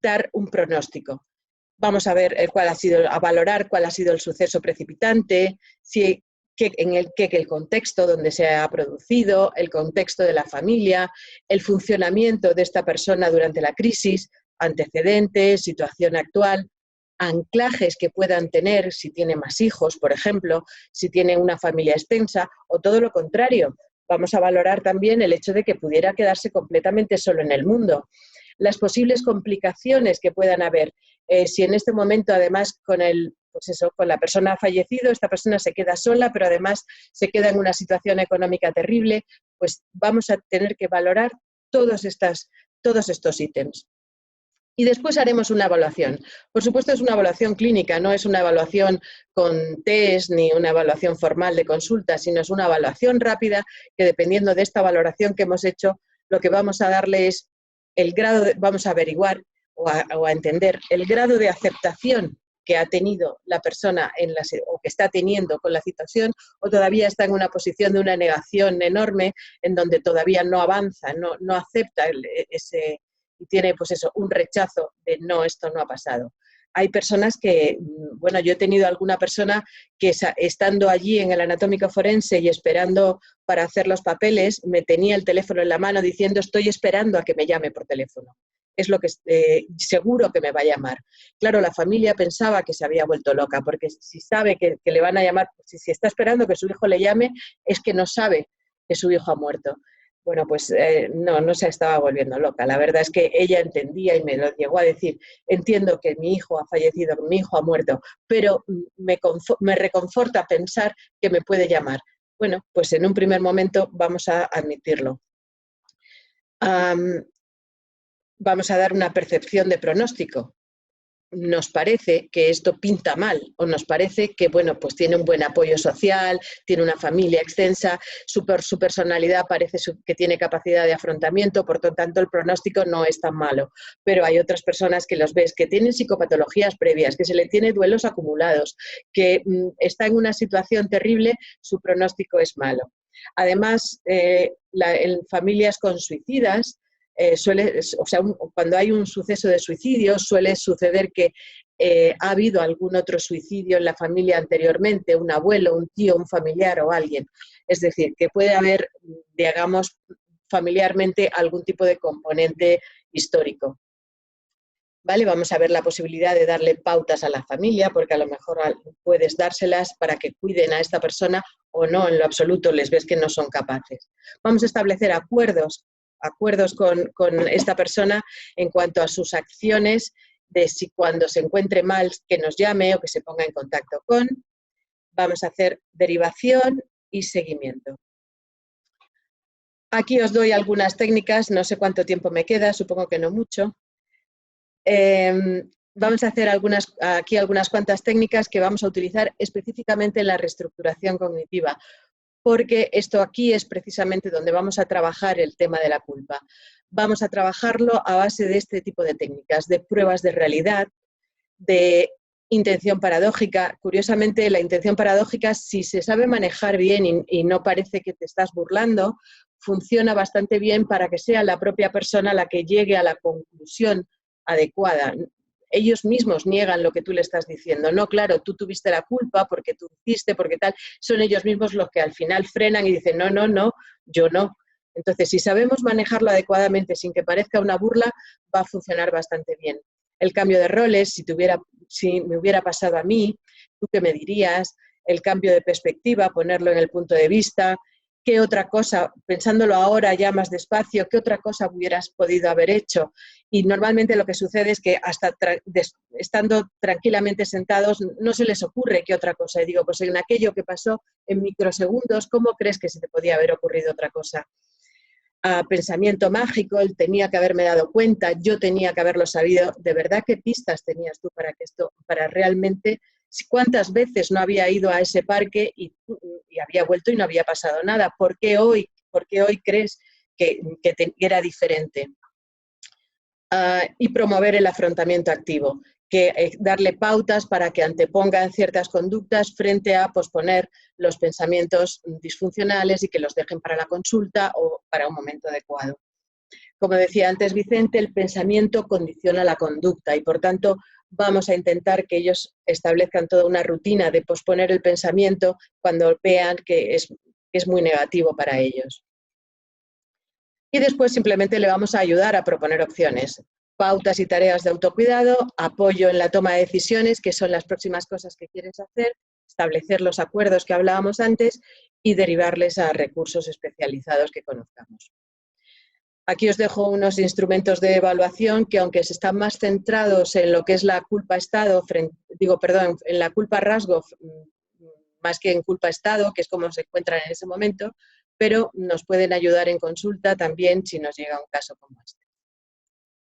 dar un pronóstico. Vamos a ver a valorar cuál ha sido el suceso precipitante, en el que el contexto donde se ha producido, el contexto de la familia, el funcionamiento de esta persona durante la crisis, antecedentes, situación actual, anclajes que puedan tener si tiene más hijos, por ejemplo, si tiene una familia extensa, o todo lo contrario. Vamos a valorar también el hecho de que pudiera quedarse completamente solo en el mundo. Las posibles complicaciones que puedan haber. Si en este momento, además, con la persona ha fallecido, esta persona se queda sola, pero además se queda en una situación económica terrible, pues vamos a tener que valorar todos estos ítems. Y después haremos una evaluación. Por supuesto, es una evaluación clínica, no es una evaluación con test ni una evaluación formal de consulta, sino es una evaluación rápida que, dependiendo de esta valoración que hemos hecho, lo que vamos a darle es el grado vamos a averiguar o a entender el grado de aceptación que ha tenido la persona o que está teniendo con la situación, o todavía está en una posición de una negación enorme en donde todavía no avanza, no acepta y tiene pues eso, un rechazo de no, esto no ha pasado. Hay personas que, bueno, yo he tenido alguna persona que estando allí en el anatómico forense y esperando para hacer los papeles, me tenía el teléfono en la mano diciendo estoy esperando a que me llame por teléfono. Es lo que seguro que me va a llamar. Claro, la familia pensaba que se había vuelto loca, porque si sabe que le van a llamar, si está esperando que su hijo le llame, es que no sabe que su hijo ha muerto. Bueno, pues no se estaba volviendo loca. La verdad es que ella entendía y me lo llegó a decir. Entiendo que mi hijo ha fallecido, que mi hijo ha muerto, pero me reconforta pensar que me puede llamar. Bueno, pues en un primer momento vamos a admitirlo. Vamos a dar una percepción de pronóstico. Nos parece que esto pinta mal o nos parece que, bueno, pues tiene un buen apoyo social, tiene una familia extensa, su personalidad parece que tiene capacidad de afrontamiento, por lo tanto el pronóstico no es tan malo. Pero hay otras personas que los ves que tienen psicopatologías previas, que se le tiene duelos acumulados, que está en una situación terrible, su pronóstico es malo. Además, en familias con suicidas, cuando hay un suceso de suicidio suele suceder que ha habido algún otro suicidio en la familia anteriormente, un abuelo, un tío, un familiar o alguien. Es decir, que puede haber, digamos, familiarmente algún tipo de componente histórico. ¿Vale? Vamos a ver la posibilidad de darle pautas a la familia, porque a lo mejor puedes dárselas para que cuiden a esta persona o no, en lo absoluto les ves que no son capaces. Vamos a establecer acuerdos con esta persona en cuanto a sus acciones, de si cuando se encuentre mal que nos llame o que se ponga en contacto con. Vamos a hacer derivación y seguimiento. Aquí os doy algunas técnicas, no sé cuánto tiempo me queda, supongo que no mucho. Vamos a hacer aquí algunas cuantas técnicas que vamos a utilizar específicamente en la reestructuración cognitiva, porque esto aquí es precisamente donde vamos a trabajar el tema de la culpa. Vamos a trabajarlo a base de este tipo de técnicas, de pruebas de realidad, de intención paradójica. Curiosamente, la intención paradójica, si se sabe manejar bien y no parece que te estás burlando, funciona bastante bien para que sea la propia persona la que llegue a la conclusión adecuada. Ellos mismos niegan lo que tú le estás diciendo. No, claro, tú tuviste la culpa porque tú hiciste, porque tal. Son ellos mismos los que al final frenan y dicen, no, yo no. Entonces, si sabemos manejarlo adecuadamente sin que parezca una burla, va a funcionar bastante bien. El cambio de roles, si me hubiera pasado a mí, ¿tú qué me dirías? El cambio de perspectiva, ponerlo en el punto de vista. ¿Qué otra cosa, pensándolo ahora ya más despacio, qué otra cosa hubieras podido haber hecho? Y normalmente lo que sucede es que hasta estando tranquilamente sentados no se les ocurre qué otra cosa. Y digo, pues en aquello que pasó en microsegundos, ¿cómo crees que se te podía haber ocurrido otra cosa? Pensamiento mágico, él tenía que haberme dado cuenta, yo tenía que haberlo sabido. ¿De verdad qué pistas tenías tú para realmente... ¿Cuántas veces no había ido a ese parque y había vuelto y no había pasado nada? ¿Por qué hoy crees que era diferente? Y promover el afrontamiento activo, darle pautas para que antepongan ciertas conductas frente a posponer los pensamientos disfuncionales y que los dejen para la consulta o para un momento adecuado. Como decía antes Vicente, el pensamiento condiciona la conducta y, por tanto, vamos a intentar que ellos establezcan toda una rutina de posponer el pensamiento cuando vean que es muy negativo para ellos. Y después simplemente le vamos a ayudar a proponer opciones, pautas y tareas de autocuidado, apoyo en la toma de decisiones, que son las próximas cosas que quieres hacer, establecer los acuerdos que hablábamos antes y derivarles a recursos especializados que conozcamos. Aquí os dejo unos instrumentos de evaluación que, aunque se están más centrados en lo que es la culpa-estado, en la culpa-rasgo, más que en culpa-estado, que es como se encuentran en ese momento, pero nos pueden ayudar en consulta también si nos llega un caso como este.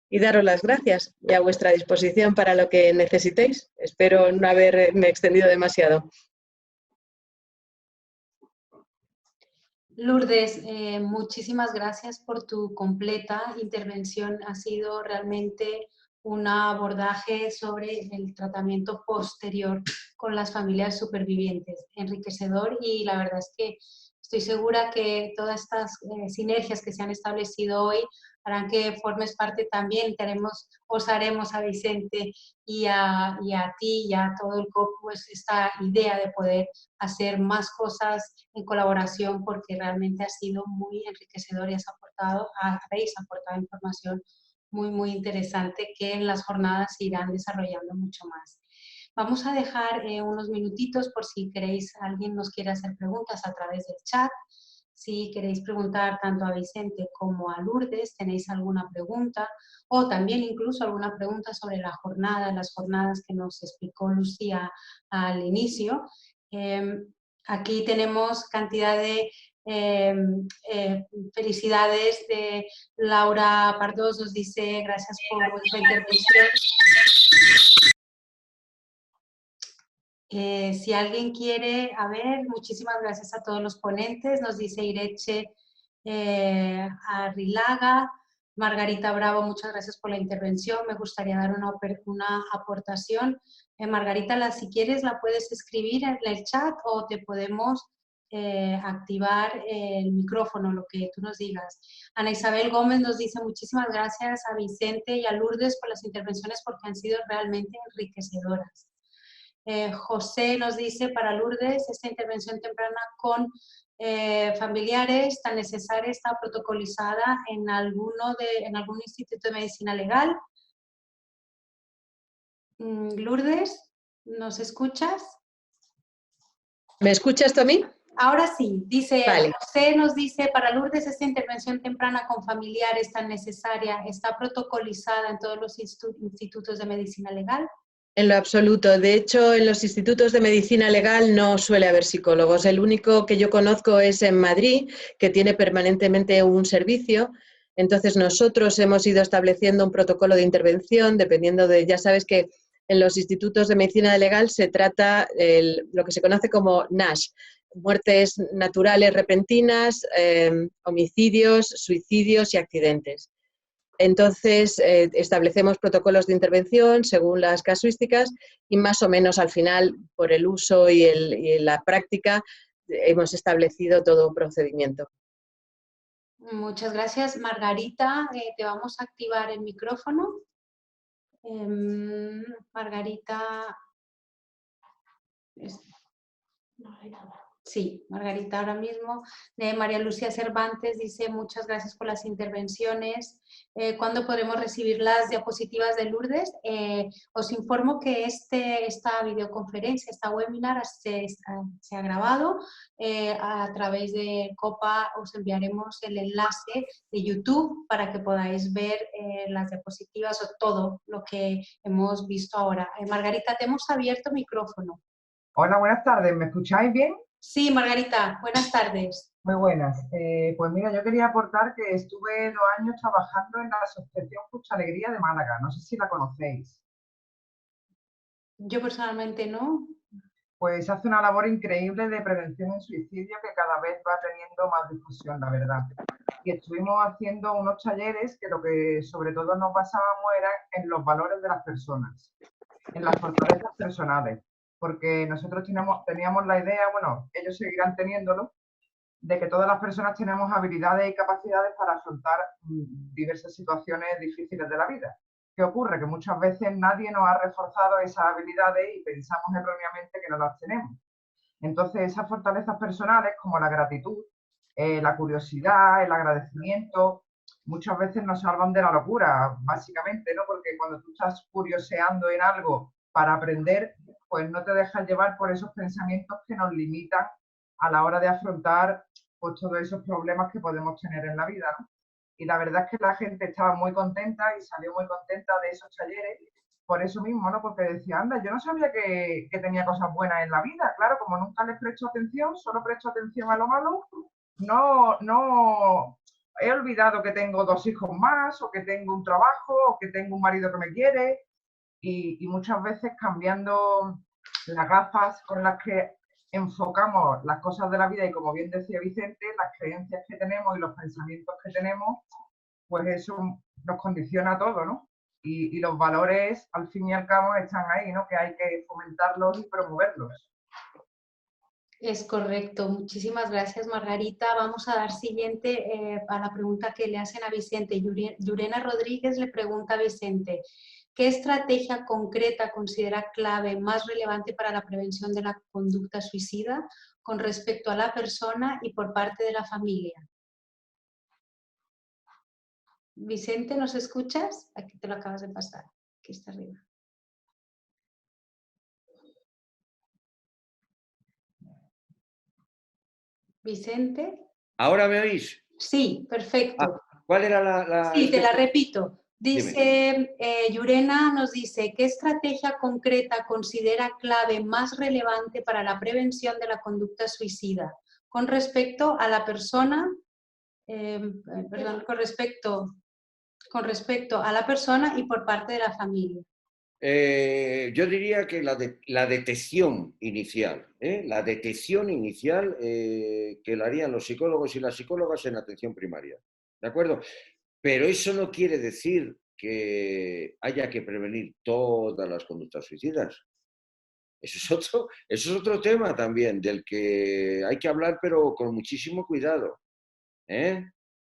Y daros las gracias y a vuestra disposición para lo que necesitéis. Espero no haberme extendido demasiado. Lourdes, muchísimas gracias por tu completa intervención. Ha sido realmente un abordaje sobre el tratamiento posterior con las familias supervivientes, enriquecedor, y la verdad es que estoy segura que todas estas sinergias que se han establecido hoy harán que formes parte también. Os haremos a Vicente y a ti y a todo el COP pues esta idea de poder hacer más cosas en colaboración, porque realmente ha sido muy enriquecedor y habéis aportado información muy interesante que en las jornadas se irán desarrollando mucho más. Vamos a dejar unos minutitos por si alguien nos quiere hacer preguntas a través del chat. Si queréis preguntar tanto a Vicente como a Lourdes, tenéis alguna pregunta, o también incluso alguna pregunta sobre las jornadas que nos explicó Lucía al inicio. Aquí tenemos cantidad de felicidades de Laura Pardos, nos dice gracias por vuestra intervención. Si alguien quiere, muchísimas gracias a todos los ponentes, nos dice Ireche Arrilaga. Margarita Bravo, muchas gracias por la intervención, me gustaría dar una aportación. Margarita, si quieres la puedes escribir en el chat o te podemos activar el micrófono, lo que tú nos digas. Ana Isabel Gómez nos dice muchísimas gracias a Vicente y a Lourdes por las intervenciones porque han sido realmente enriquecedoras. José nos dice, para Lourdes, esta intervención temprana con familiares tan necesaria está protocolizada en algún instituto de medicina legal. Lourdes, ¿nos escuchas? ¿Me escuchas tú a mí? Ahora sí, dice vale. José nos dice, para Lourdes esta intervención temprana con familiares tan necesaria está protocolizada en todos los institutos de medicina legal. En lo absoluto. De hecho, en los institutos de medicina legal no suele haber psicólogos. El único que yo conozco es en Madrid, que tiene permanentemente un servicio. Entonces, nosotros hemos ido estableciendo un protocolo de intervención dependiendo de, ya sabes que en los institutos de medicina legal se trata lo que se conoce como NASH, muertes naturales repentinas, homicidios, suicidios y accidentes. Entonces, establecemos protocolos de intervención según las casuísticas y más o menos al final, por el uso y la práctica, hemos establecido todo un procedimiento. Muchas gracias. Margarita, te vamos a activar el micrófono. Margarita... Sí, Margarita ahora mismo. María Lucía Cervantes dice muchas gracias por las intervenciones. ¿Cuándo podremos recibir las diapositivas de Lourdes? Os informo que esta videoconferencia, esta webinar se ha grabado. A través de COPA os enviaremos el enlace de YouTube para que podáis ver las diapositivas o todo lo que hemos visto ahora. Margarita, te hemos abierto micrófono. Hola, buenas tardes. ¿Me escucháis bien? Sí, Margarita, buenas tardes. Muy buenas. Pues mira, yo quería aportar que estuve 2 años trabajando en la Asociación Mucha Alegría de Málaga. No sé si la conocéis. Yo personalmente no. Pues hace una labor increíble de prevención en suicidio que cada vez va teniendo más difusión, la verdad. Y estuvimos haciendo unos talleres que lo que sobre todo nos basábamos era en los valores de las personas, en las fortalezas personales. Porque nosotros teníamos la idea, bueno, ellos seguirán teniéndolo, de que todas las personas tenemos habilidades y capacidades para afrontar diversas situaciones difíciles de la vida. ¿qué ocurre? Que muchas veces nadie nos ha reforzado esas habilidades y pensamos erróneamente que no las tenemos. Entonces, esas fortalezas personales como la gratitud, la curiosidad, el agradecimiento, muchas veces nos salvan de la locura, básicamente, ¿no? Porque cuando tú estás curioseando en algo para aprender, pues no te dejas llevar por esos pensamientos que nos limitan a la hora de afrontar pues, todos esos problemas que podemos tener en la vida, ¿no? Y la verdad es que la gente estaba muy contenta y salió muy contenta de esos talleres por eso mismo, ¿no? Porque decía, anda, yo no sabía que tenía cosas buenas en la vida. Claro, como nunca les presto atención, solo presto atención a lo malo, no he olvidado que tengo 2 hijos más, o que tengo un trabajo, o que tengo un marido que me quiere, y muchas veces cambiando las gafas con las que enfocamos las cosas de la vida y como bien decía Vicente, las creencias que tenemos y los pensamientos que tenemos, pues eso nos condiciona a todo, ¿no? Y los valores, al fin y al cabo, están ahí, ¿no? Que hay que fomentarlos y promoverlos. Es correcto. Muchísimas gracias, Margarita. Vamos a dar siguiente a la pregunta que le hacen a Vicente. Yurena Rodríguez le pregunta a Vicente, ¿qué estrategia concreta considera clave más relevante para la prevención de la conducta suicida con respecto a la persona y por parte de la familia? Vicente, ¿nos escuchas? Aquí te lo acabas de pasar. Aquí está arriba. Vicente. ¿Ahora me oís? Sí, perfecto. ¿Cuál era la Sí, te la repito. Dice, Yurena nos dice, ¿qué estrategia concreta considera clave más relevante para la prevención de la conducta suicida con respecto a la persona, con respecto a la persona y por parte de la familia? Yo diría que la detección inicial, la detección inicial que la harían los psicólogos y las psicólogas en atención primaria, ¿de acuerdo? Pero eso no quiere decir que haya que prevenir todas las conductas suicidas. Eso es otro tema también, del que hay que hablar, pero con muchísimo cuidado, ¿eh?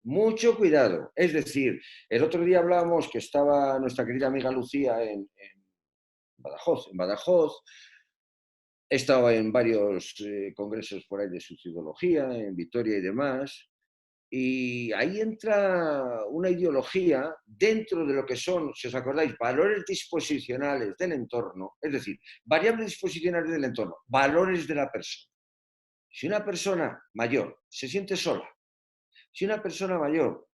Mucho cuidado. Es decir, el otro día hablábamos que estaba nuestra querida amiga Lucía en Badajoz. He estado en varios congresos por ahí de suicidología, en Vitoria y demás, y ahí entra una ideología dentro de lo que son, si os acordáis, valores disposicionales del entorno, es decir, variables disposicionales del entorno, valores de la persona. Si una persona mayor se siente sola, si una persona mayor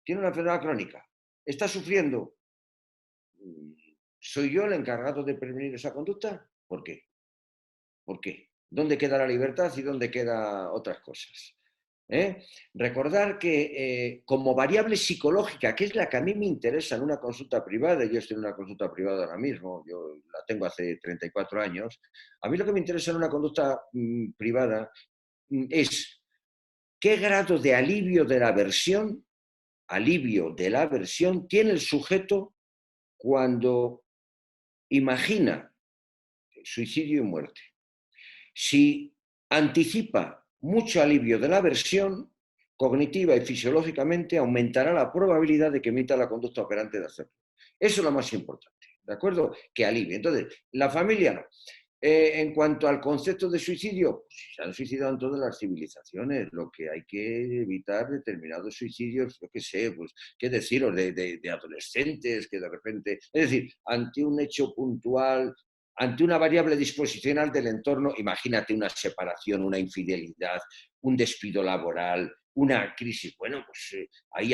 tiene una enfermedad crónica, está sufriendo, ¿soy yo el encargado de prevenir esa conducta? ¿Por qué? ¿Por qué? ¿Dónde queda la libertad y dónde quedan otras cosas? Recordar que como variable psicológica, que es la que a mí me interesa en una consulta privada, yo estoy en una consulta privada ahora mismo, yo la tengo hace 34 años, a mí lo que me interesa en una conducta privada es qué grado de alivio de la aversión tiene el sujeto cuando imagina suicidio y muerte. Si anticipa mucho alivio de la aversión, cognitiva y fisiológicamente aumentará la probabilidad de que emita la conducta operante de hacerlo. Eso es lo más importante, ¿de acuerdo? Que alivie. Entonces, la familia no. En cuanto al concepto de suicidio, pues, se han suicidado en todas las civilizaciones. Lo que hay que evitar determinados suicidios, yo qué sé, pues, qué deciros de adolescentes que de repente... Es decir, ante un hecho puntual, ante una variable disposicional del entorno, imagínate una separación, una infidelidad, un despido laboral, una crisis. Bueno, pues ahí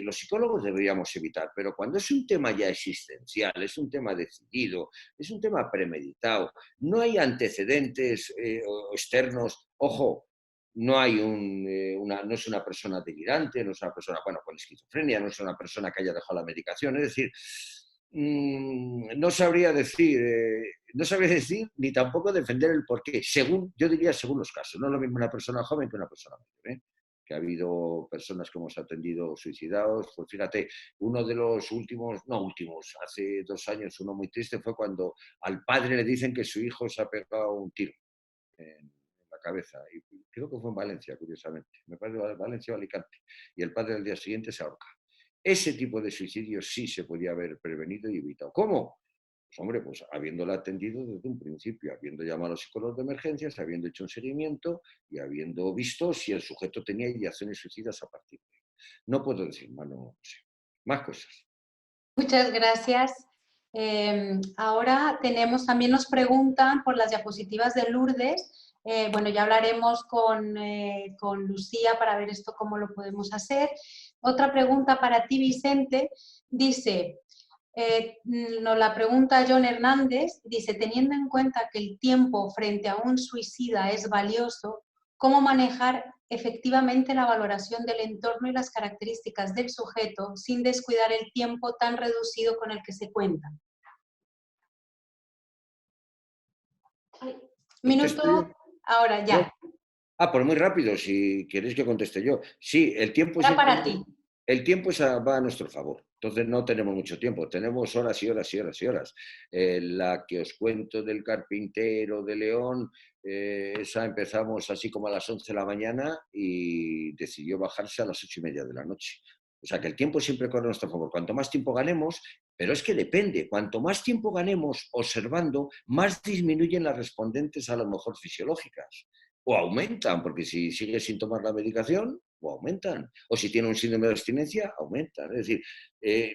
los psicólogos deberíamos evitar, pero cuando es un tema ya existencial, es un tema decidido, es un tema premeditado, no hay antecedentes externos, ojo, no es una persona delirante, no es una persona, bueno, con esquizofrenia, no es una persona que haya dejado la medicación, es decir, no sabría decir ni tampoco defender el porqué, yo diría según los casos, no es lo mismo una persona joven que una persona mayor, que ha habido personas que hemos atendido suicidados, pues fíjate, uno de los hace 2 años, uno muy triste fue cuando al padre le dicen que su hijo se ha pegado un tiro en la cabeza, y creo que fue en Valencia, curiosamente, me parece Valencia o Alicante, y el padre al día siguiente se ahorca. Ese tipo de suicidios sí se podía haber prevenido y evitado. ¿Cómo? Pues hombre, pues habiéndola atendido desde un principio, habiendo llamado a los psicólogos de emergencias, habiendo hecho un seguimiento y habiendo visto si el sujeto tenía ideaciones suicidas a partir de ahí. No puedo decir más, no sé. Más cosas. Muchas gracias. Ahora también nos preguntan por las diapositivas de Lourdes. Bueno, ya hablaremos con Lucía para ver esto cómo lo podemos hacer. Otra pregunta para ti, Vicente. Dice, nos la pregunta John Hernández, dice, teniendo en cuenta que el tiempo frente a un suicida es valioso, ¿cómo manejar efectivamente la valoración del entorno y las características del sujeto sin descuidar el tiempo tan reducido con el que se cuenta? Minuto, ahora ya. Ah, pues muy rápido, si queréis que conteste yo. Sí, el tiempo Era para ti. El tiempo va a nuestro favor, entonces no tenemos mucho tiempo, tenemos horas y horas y horas y horas. La que os cuento del carpintero de León, esa empezamos así como a las 11 de la mañana y decidió bajarse a las 8:30 de la noche. O sea que el tiempo siempre corre a nuestro favor. Cuanto más tiempo ganemos, pero es que depende, cuanto más tiempo ganemos observando, más disminuyen las respondentes a lo mejor fisiológicas. O aumentan, porque si sigues sin tomar la medicación, o aumentan. O si tiene un síndrome de abstinencia, aumentan. Es decir,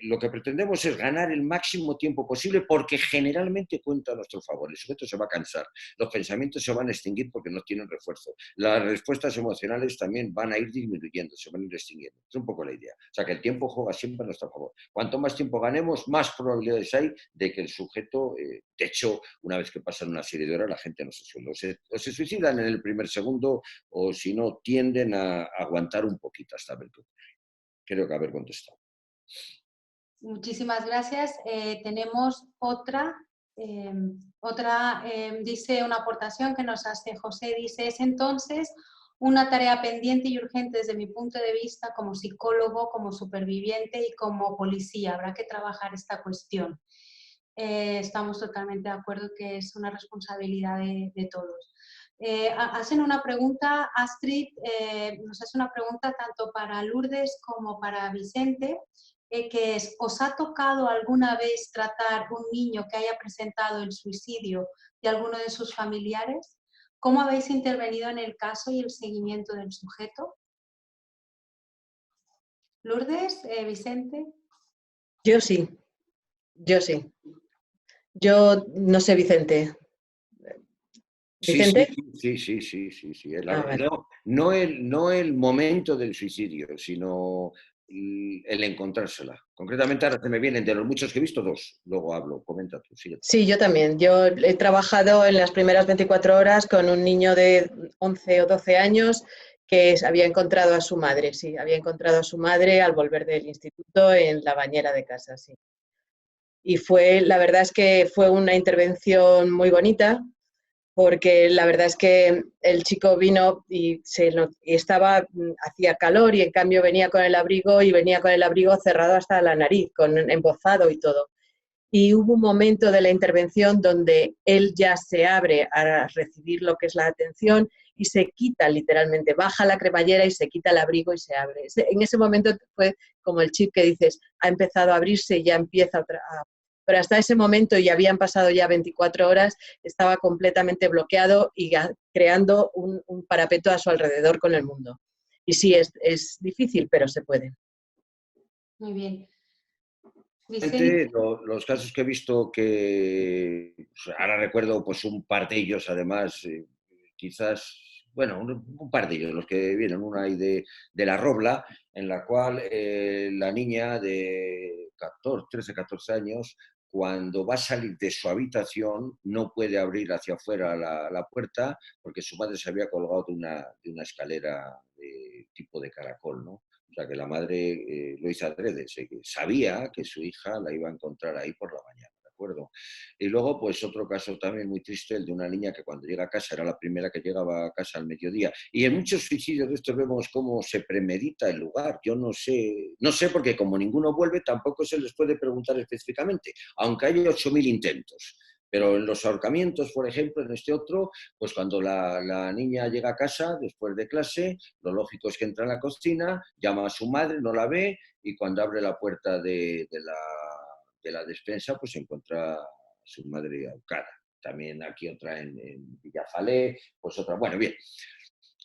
lo que pretendemos es ganar el máximo tiempo posible porque generalmente cuenta a nuestro favor. El sujeto se va a cansar, los pensamientos se van a extinguir porque no tienen refuerzo. Las respuestas emocionales también van a ir disminuyendo, se van a ir extinguiendo. Es un poco la idea. O sea, que el tiempo juega siempre a nuestro favor. Cuanto más tiempo ganemos, más probabilidades hay de que el sujeto, de hecho, una vez que pasan una serie de horas, la gente no se suele. O se suicidan en el primer segundo o si no, tienden a aguantar un poquito hasta ver qué ocurre. Creo que haber contestado. Muchísimas gracias. Tenemos otra, dice una aportación que nos hace José, dice, es entonces una tarea pendiente y urgente desde mi punto de vista como psicólogo, como superviviente y como policía. Habrá que trabajar esta cuestión. Estamos totalmente de acuerdo que es una responsabilidad de todos. Hacen una pregunta, Astrid nos hace una pregunta tanto para Lourdes como para Vicente, que es, ¿os ha tocado alguna vez tratar un niño que haya presentado el suicidio de alguno de sus familiares? ¿Cómo habéis intervenido en el caso y el seguimiento del sujeto? Lourdes, Vicente. Yo sí. Yo no sé, Vicente. ¿Vicente? Sí. Vale. No el momento del suicidio, sino el encontrársela. Concretamente ahora se me vienen, de los muchos que he visto, 2. Luego hablo, comenta tú. Sí, yo también. Yo he trabajado en las primeras 24 horas con un niño de 11 o 12 años que había encontrado a su madre, sí, había encontrado a su madre al volver del instituto en la bañera de casa, sí. Y la verdad es que fue una intervención muy bonita, porque la verdad es que el chico vino y hacía calor y en cambio venía con el abrigo cerrado hasta la nariz, embozado y todo. Y hubo un momento de la intervención donde él ya se abre a recibir lo que es la atención y se quita literalmente, baja la cremallera y se quita el abrigo y se abre. En ese momento fue como el chip que dices, ha empezado a abrirse y ya empieza pero hasta ese momento, y habían pasado ya 24 horas, estaba completamente bloqueado y creando un parapeto a su alrededor con el mundo. Y sí, es difícil, pero se puede. Muy bien. Los casos que he visto que, pues, ahora recuerdo pues un par de ellos, además, quizás, bueno, un par de ellos, los que vienen, una ahí de La Robla, en la cual la niña de 13, 14 años, cuando va a salir de su habitación, no puede abrir hacia afuera la puerta porque su madre se había colgado de una escalera de tipo de caracol, ¿no? O sea, que la madre lo hizo adrede, sabía que su hija la iba a encontrar ahí por la mañana, ¿de acuerdo? Y luego, pues otro caso también muy triste, el de una niña que cuando llega a casa, era la primera que llegaba a casa al mediodía. Y en muchos suicidios de estos vemos cómo se premedita el lugar. Yo no sé porque como ninguno vuelve, tampoco se les puede preguntar específicamente, aunque haya 8.000 intentos. Pero en los ahorcamientos, por ejemplo, en este otro, pues cuando la niña llega a casa después de clase, lo lógico es que entra en la cocina, llama a su madre, no la ve, y cuando abre la puerta de la despensa, pues se encuentra a su madre ahorcada. También aquí otra en Villafalé, pues otra. Bueno, bien.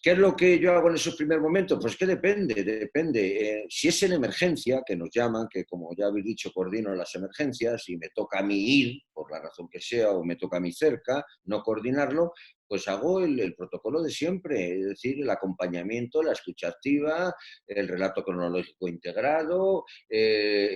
¿Qué es lo que yo hago en esos primeros momentos? Pues que depende. Si es en emergencia, que nos llaman, que como ya habéis dicho, coordino las emergencias y me toca a mí ir, por la razón que sea, o me toca a mí cerca, no coordinarlo, pues hago el protocolo de siempre, es decir, el acompañamiento, la escucha activa, el relato cronológico integrado,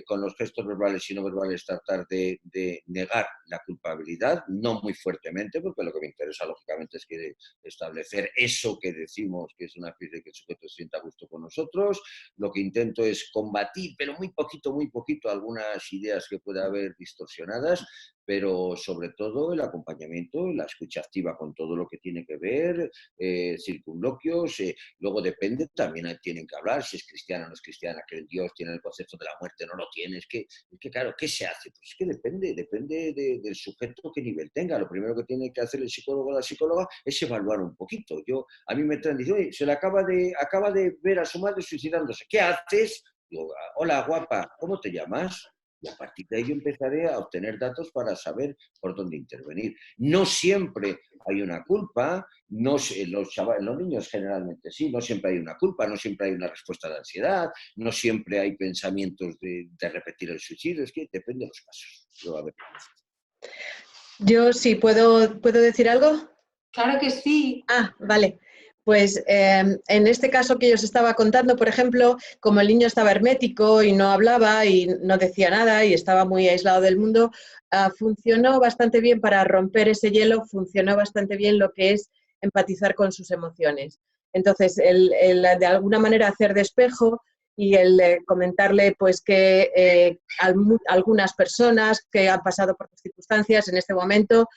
con los gestos verbales y no verbales tratar de negar la culpabilidad, no muy fuertemente, porque lo que me interesa lógicamente es que establecer eso que decimos, que es una especie de que el sujeto se sienta a gusto con nosotros. Lo que intento es combatir, pero muy poquito, algunas ideas que pueda haber distorsionadas, pero sobre todo el acompañamiento, la escucha activa con todo lo que tiene que ver, circunloquios, luego depende, también tienen que hablar, si es cristiana o no es cristiana, que el Dios tiene el concepto de la muerte, no lo tiene, es que claro, ¿qué se hace? Pues es que depende del sujeto qué nivel tenga. Lo primero que tiene que hacer el psicólogo o la psicóloga es evaluar un poquito. A mí me traen, dicen, oye, se le acaba de ver a su madre suicidándose, ¿qué haces? Digo, hola guapa, ¿cómo te llamas? Y a partir de ahí yo empezaré a obtener datos para saber por dónde intervenir. No siempre hay una culpa, no sé, los niños generalmente sí, no siempre hay una culpa, no siempre hay una respuesta de ansiedad, no siempre hay pensamientos de repetir el suicidio, es que depende de los casos. Yo sí, ¿puedo decir algo? Claro que sí. Ah, vale. Pues en este caso que yo os estaba contando, por ejemplo, como el niño estaba hermético y no hablaba y no decía nada y estaba muy aislado del mundo, funcionó bastante bien para romper ese hielo, funcionó bastante bien lo que es empatizar con sus emociones. Entonces, el de alguna manera hacer de espejo y el comentarle pues que algunas personas que han pasado por circunstancias en este momento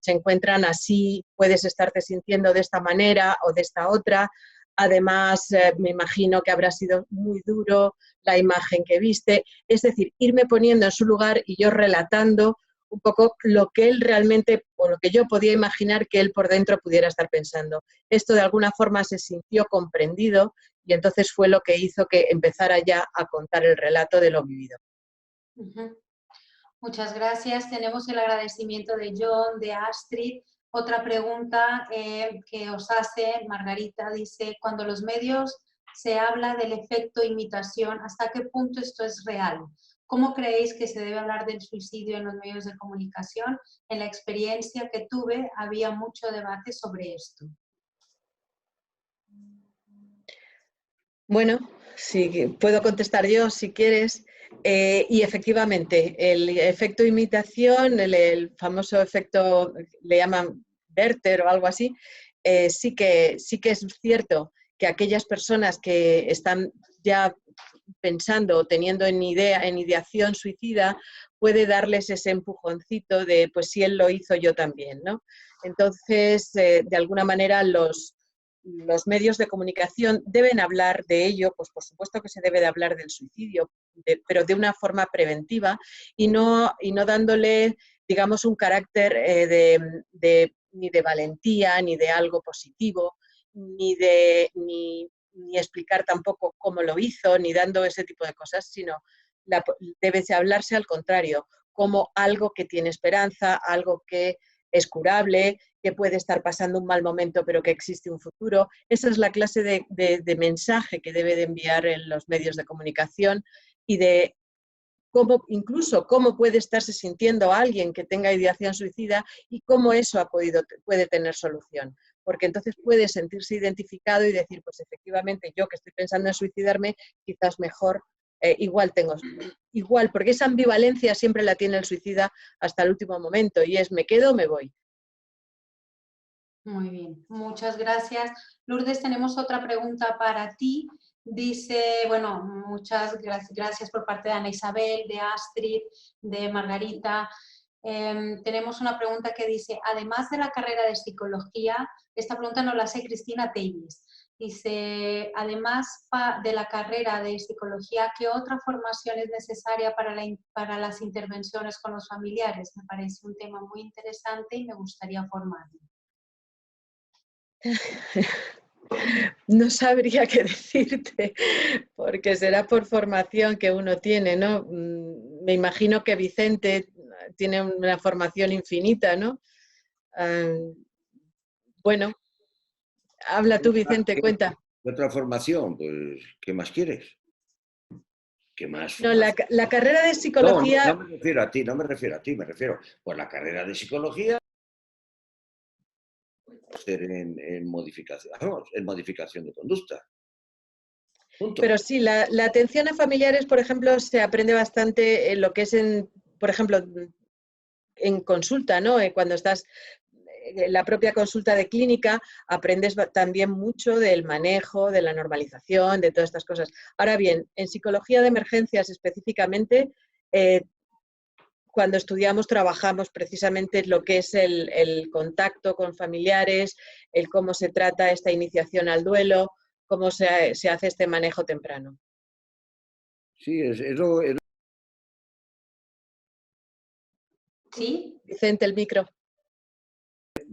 se encuentran así, puedes estarte sintiendo de esta manera o de esta otra. Además, me imagino que habrá sido muy duro la imagen que viste. Es decir, irme poniendo en su lugar y yo relatando un poco lo que él realmente, o lo que yo podía imaginar que él por dentro pudiera estar pensando. Esto de alguna forma se sintió comprendido y entonces fue lo que hizo que empezara ya a contar el relato de lo vivido. Muchas gracias. Tenemos el agradecimiento de John, de Astrid. Otra pregunta que os hace Margarita, dice, cuando los medios se habla del efecto imitación, ¿hasta qué punto esto es real? ¿Cómo creéis que se debe hablar del suicidio en los medios de comunicación? En la experiencia que tuve había mucho debate sobre esto. Bueno, sí, puedo contestar yo si quieres. Y efectivamente, el efecto imitación, el famoso efecto, le llaman Werther o algo así, sí que es cierto que aquellas personas que están ya pensando o teniendo en ideación suicida, puede darles ese empujoncito de, pues si él lo hizo, yo también, ¿no? Entonces, de alguna manera, los medios de comunicación deben hablar de ello, pues por supuesto que se debe de hablar del suicidio, pero de una forma preventiva y no dándole, digamos, un carácter ni de valentía, ni de algo positivo, ni explicar tampoco cómo lo hizo, ni dando ese tipo de cosas, sino debe de hablarse al contrario, como algo que tiene esperanza, algo que es curable, que puede estar pasando un mal momento, pero que existe un futuro. Esa es la clase de mensaje que debe de enviar en los medios de comunicación y de incluso cómo puede estarse sintiendo alguien que tenga ideación suicida y cómo eso puede tener solución. Porque entonces puede sentirse identificado y decir, pues efectivamente, yo que estoy pensando en suicidarme, quizás mejor, igual, porque esa ambivalencia siempre la tiene el suicida hasta el último momento y es me quedo o me voy. Muy bien, muchas gracias. Lourdes, tenemos otra pregunta para ti. Dice, bueno, muchas gracias por parte de Ana Isabel, de Astrid, de Margarita. Tenemos una pregunta que dice, además de la carrera de psicología, esta pregunta nos la hace Cristina Telles. además de la carrera de psicología, ¿qué otra formación es necesaria para las intervenciones con los familiares? Me parece un tema muy interesante y me gustaría formarme. No sabría qué decirte, porque será por formación que uno tiene, ¿no? Me imagino que Vicente tiene una formación infinita, ¿no? Bueno, habla tú, Vicente, cuenta. ¿Qué otra formación? Pues, ¿qué más quieres? ¿Qué más No, formación? la carrera de No, psicología, no me refiero a ti, no me refiero a ti, me refiero, pues la carrera de psicología ser en modificación, vamos, en modificación de conducta. Punto. pero sí, la atención a familiares, por ejemplo, se aprende bastante en lo que es, por ejemplo, en consulta, ¿no? Cuando estás en la propia consulta de clínica, aprendes también mucho del manejo, de la normalización, de todas estas cosas. Ahora bien, en psicología de emergencias específicamente, cuando estudiamos trabajamos precisamente lo que es el contacto con familiares, el cómo se trata esta iniciación al duelo, cómo se hace este manejo temprano. Sí, ¿Sí? Vicente, el micro.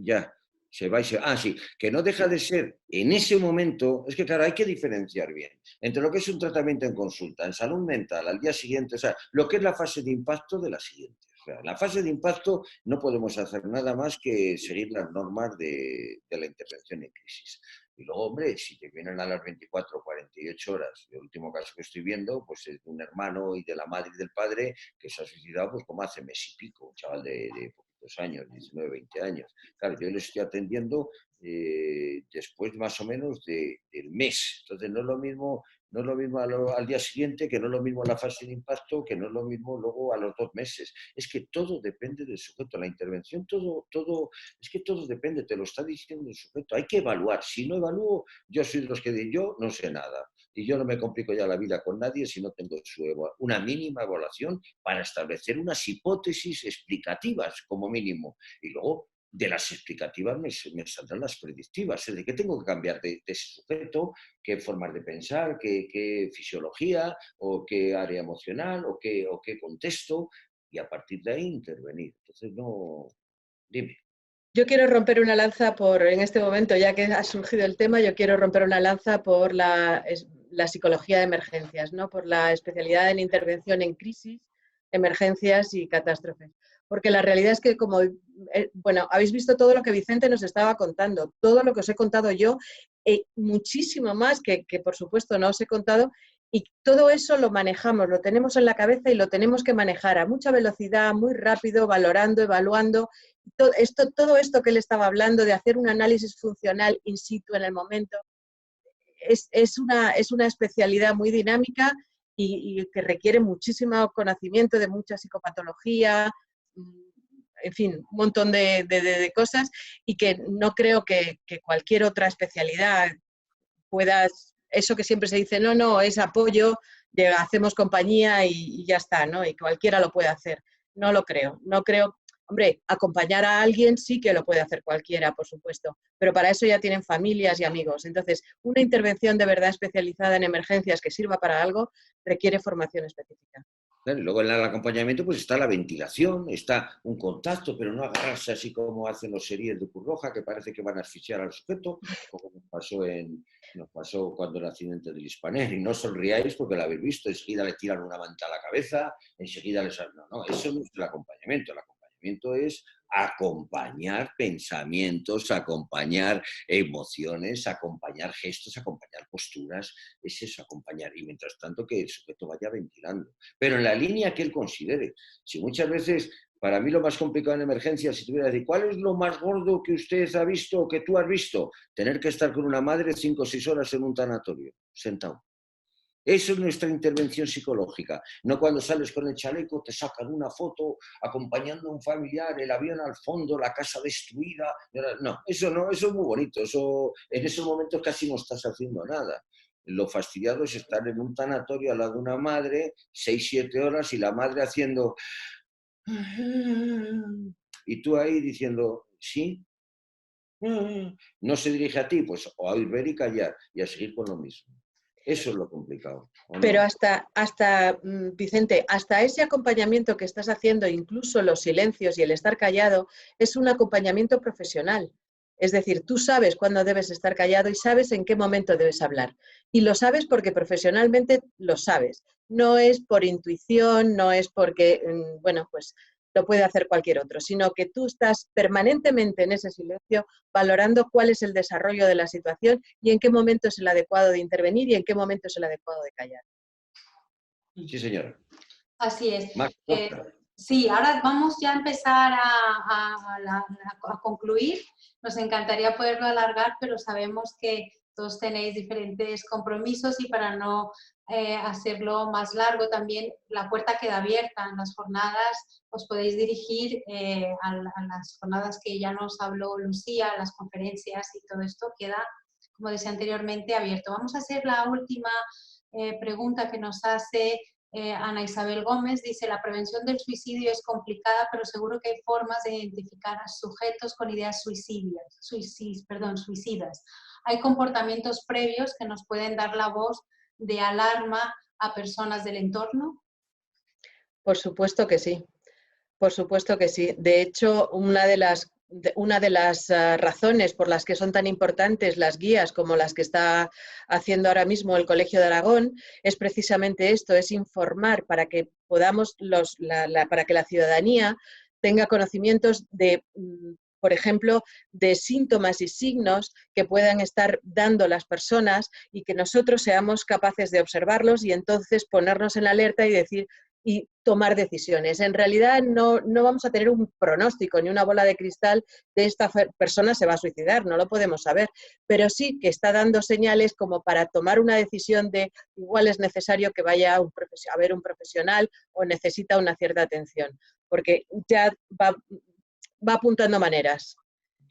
ya, se va y se va. Ah, sí, que no deja de ser en ese momento, es que claro, hay que diferenciar bien entre lo que es un tratamiento en consulta, en salud mental, al día siguiente, o sea, lo que es la fase de impacto de la siguiente. O sea, en la fase de impacto no podemos hacer nada más que seguir las normas de la intervención en crisis. Y luego, hombre, si te vienen a las 24 o 48 horas, el último caso que estoy viendo, pues es de un hermano y de la madre y del padre que se ha suicidado pues como hace mes y pico, un chaval de poquitos años, 19, 20 años. Claro, yo les estoy atendiendo después más o menos del mes. Entonces no es lo mismo, no es lo mismo al día siguiente, que no es lo mismo la fase de impacto, que no es lo mismo luego a los 2 meses. Es que todo depende del sujeto. La intervención, es que todo depende, te lo está diciendo el sujeto. Hay que evaluar. Si no evalúo, yo soy de los que digo, yo no sé nada. Y yo no me complico ya la vida con nadie si no tengo una mínima evaluación para establecer unas hipótesis explicativas, como mínimo. Y luego, de las explicativas me saldrán las predictivas. Es decir, ¿qué tengo que cambiar de ese sujeto? ¿Qué formas de pensar? ¿Qué fisiología? ¿O qué área emocional? ¿O qué contexto? Y a partir de ahí intervenir. Entonces, no... Dime. Yo quiero romper una lanza en este momento, ya que ha surgido el tema, yo quiero romper una lanza por la psicología de emergencias, ¿no? Por la especialidad en intervención en crisis, emergencias y catástrofes. Porque la realidad es que, bueno, habéis visto todo lo que Vicente nos estaba contando, todo lo que os he contado yo, muchísimo más que por supuesto no os he contado, y todo eso lo manejamos, lo tenemos en la cabeza y lo tenemos que manejar a mucha velocidad, muy rápido, valorando, evaluando. Todo esto que él estaba hablando de hacer un análisis funcional in situ en el momento, es una especialidad muy dinámica y que requiere muchísimo conocimiento de mucha psicopatología, en fin, un montón de cosas, y que no creo que cualquier otra especialidad pueda, eso que siempre se dice, no, es apoyo, hacemos compañía y ya está, ¿no? Y cualquiera lo puede hacer. No lo creo, no creo. Hombre, acompañar a alguien sí que lo puede hacer cualquiera, por supuesto, pero para eso ya tienen familias y amigos. Entonces, una intervención de verdad especializada en emergencias que sirva para algo requiere formación específica. Claro, y luego en el acompañamiento pues está la ventilación, está un contacto, pero no agarrarse así como hacen los series de Cruz Roja, que parece que van a asfixiar al sujeto, como nos pasó cuando el accidente del Hispaner. Y no sonriáis porque lo habéis visto, enseguida le tiran una manta a la cabeza, enseguida les... No, eso no es el acompañamiento. El acompañamiento es acompañar pensamientos, acompañar emociones, acompañar gestos, acompañar posturas, es eso, acompañar. Y mientras tanto que el sujeto vaya ventilando, pero en la línea que él considere. Si muchas veces, para mí lo más complicado en emergencias, si tuviera que decir, ¿cuál es lo más gordo que usted ha visto o que tú has visto? Tener que estar con una madre 5 o 6 horas en un tanatorio, sentado. Eso es nuestra intervención psicológica. No cuando sales con el chaleco, te sacan una foto acompañando a un familiar, el avión al fondo, la casa destruida. No, eso es muy bonito. Eso, en esos momentos casi no estás haciendo nada. Lo fastidiado es estar en un tanatorio al lado de una madre, 6, 7 horas, y la madre haciendo... Y tú ahí diciendo, sí, no se dirige a ti, pues o a oír, ver y callar y a seguir con lo mismo. Eso es lo complicado. Pero Vicente, hasta ese acompañamiento que estás haciendo, incluso los silencios y el estar callado, es un acompañamiento profesional. Es decir, tú sabes cuándo debes estar callado y sabes en qué momento debes hablar. Y lo sabes porque profesionalmente lo sabes. No es por intuición, no es porque, bueno, pues lo puede hacer cualquier otro, sino que tú estás permanentemente en ese silencio valorando cuál es el desarrollo de la situación y en qué momento es el adecuado de intervenir y en qué momento es el adecuado de callar. Sí, señora. Así es. Max, Sí, ahora vamos ya a empezar a concluir. Nos encantaría poderlo alargar, pero sabemos que todos tenéis diferentes compromisos y para no hacerlo más largo también, la puerta queda abierta en las jornadas. Os podéis dirigir a las jornadas que ya nos habló Lucía, las conferencias y todo esto queda, como decía anteriormente, abierto. Vamos a hacer la última pregunta que nos hace Ana Isabel Gómez. Dice: la prevención del suicidio es complicada, pero seguro que hay formas de identificar a sujetos con ideas suicidas. Hay comportamientos previos que nos pueden dar la voz de alarma a personas del entorno. Por supuesto que sí. Por supuesto que sí. De hecho, una de las razones por las que son tan importantes las guías como las que está haciendo ahora mismo el Colegio de Aragón es precisamente esto, es informar para que para que la ciudadanía tenga conocimientos de, por ejemplo, de síntomas y signos que puedan estar dando las personas y que nosotros seamos capaces de observarlos y entonces ponernos en alerta y decir y tomar decisiones. En realidad no vamos a tener un pronóstico ni una bola de cristal de esta persona se va a suicidar, no lo podemos saber, pero sí que está dando señales como para tomar una decisión de igual es necesario que vaya a ver un profesional o necesita una cierta atención, porque ya va apuntando maneras.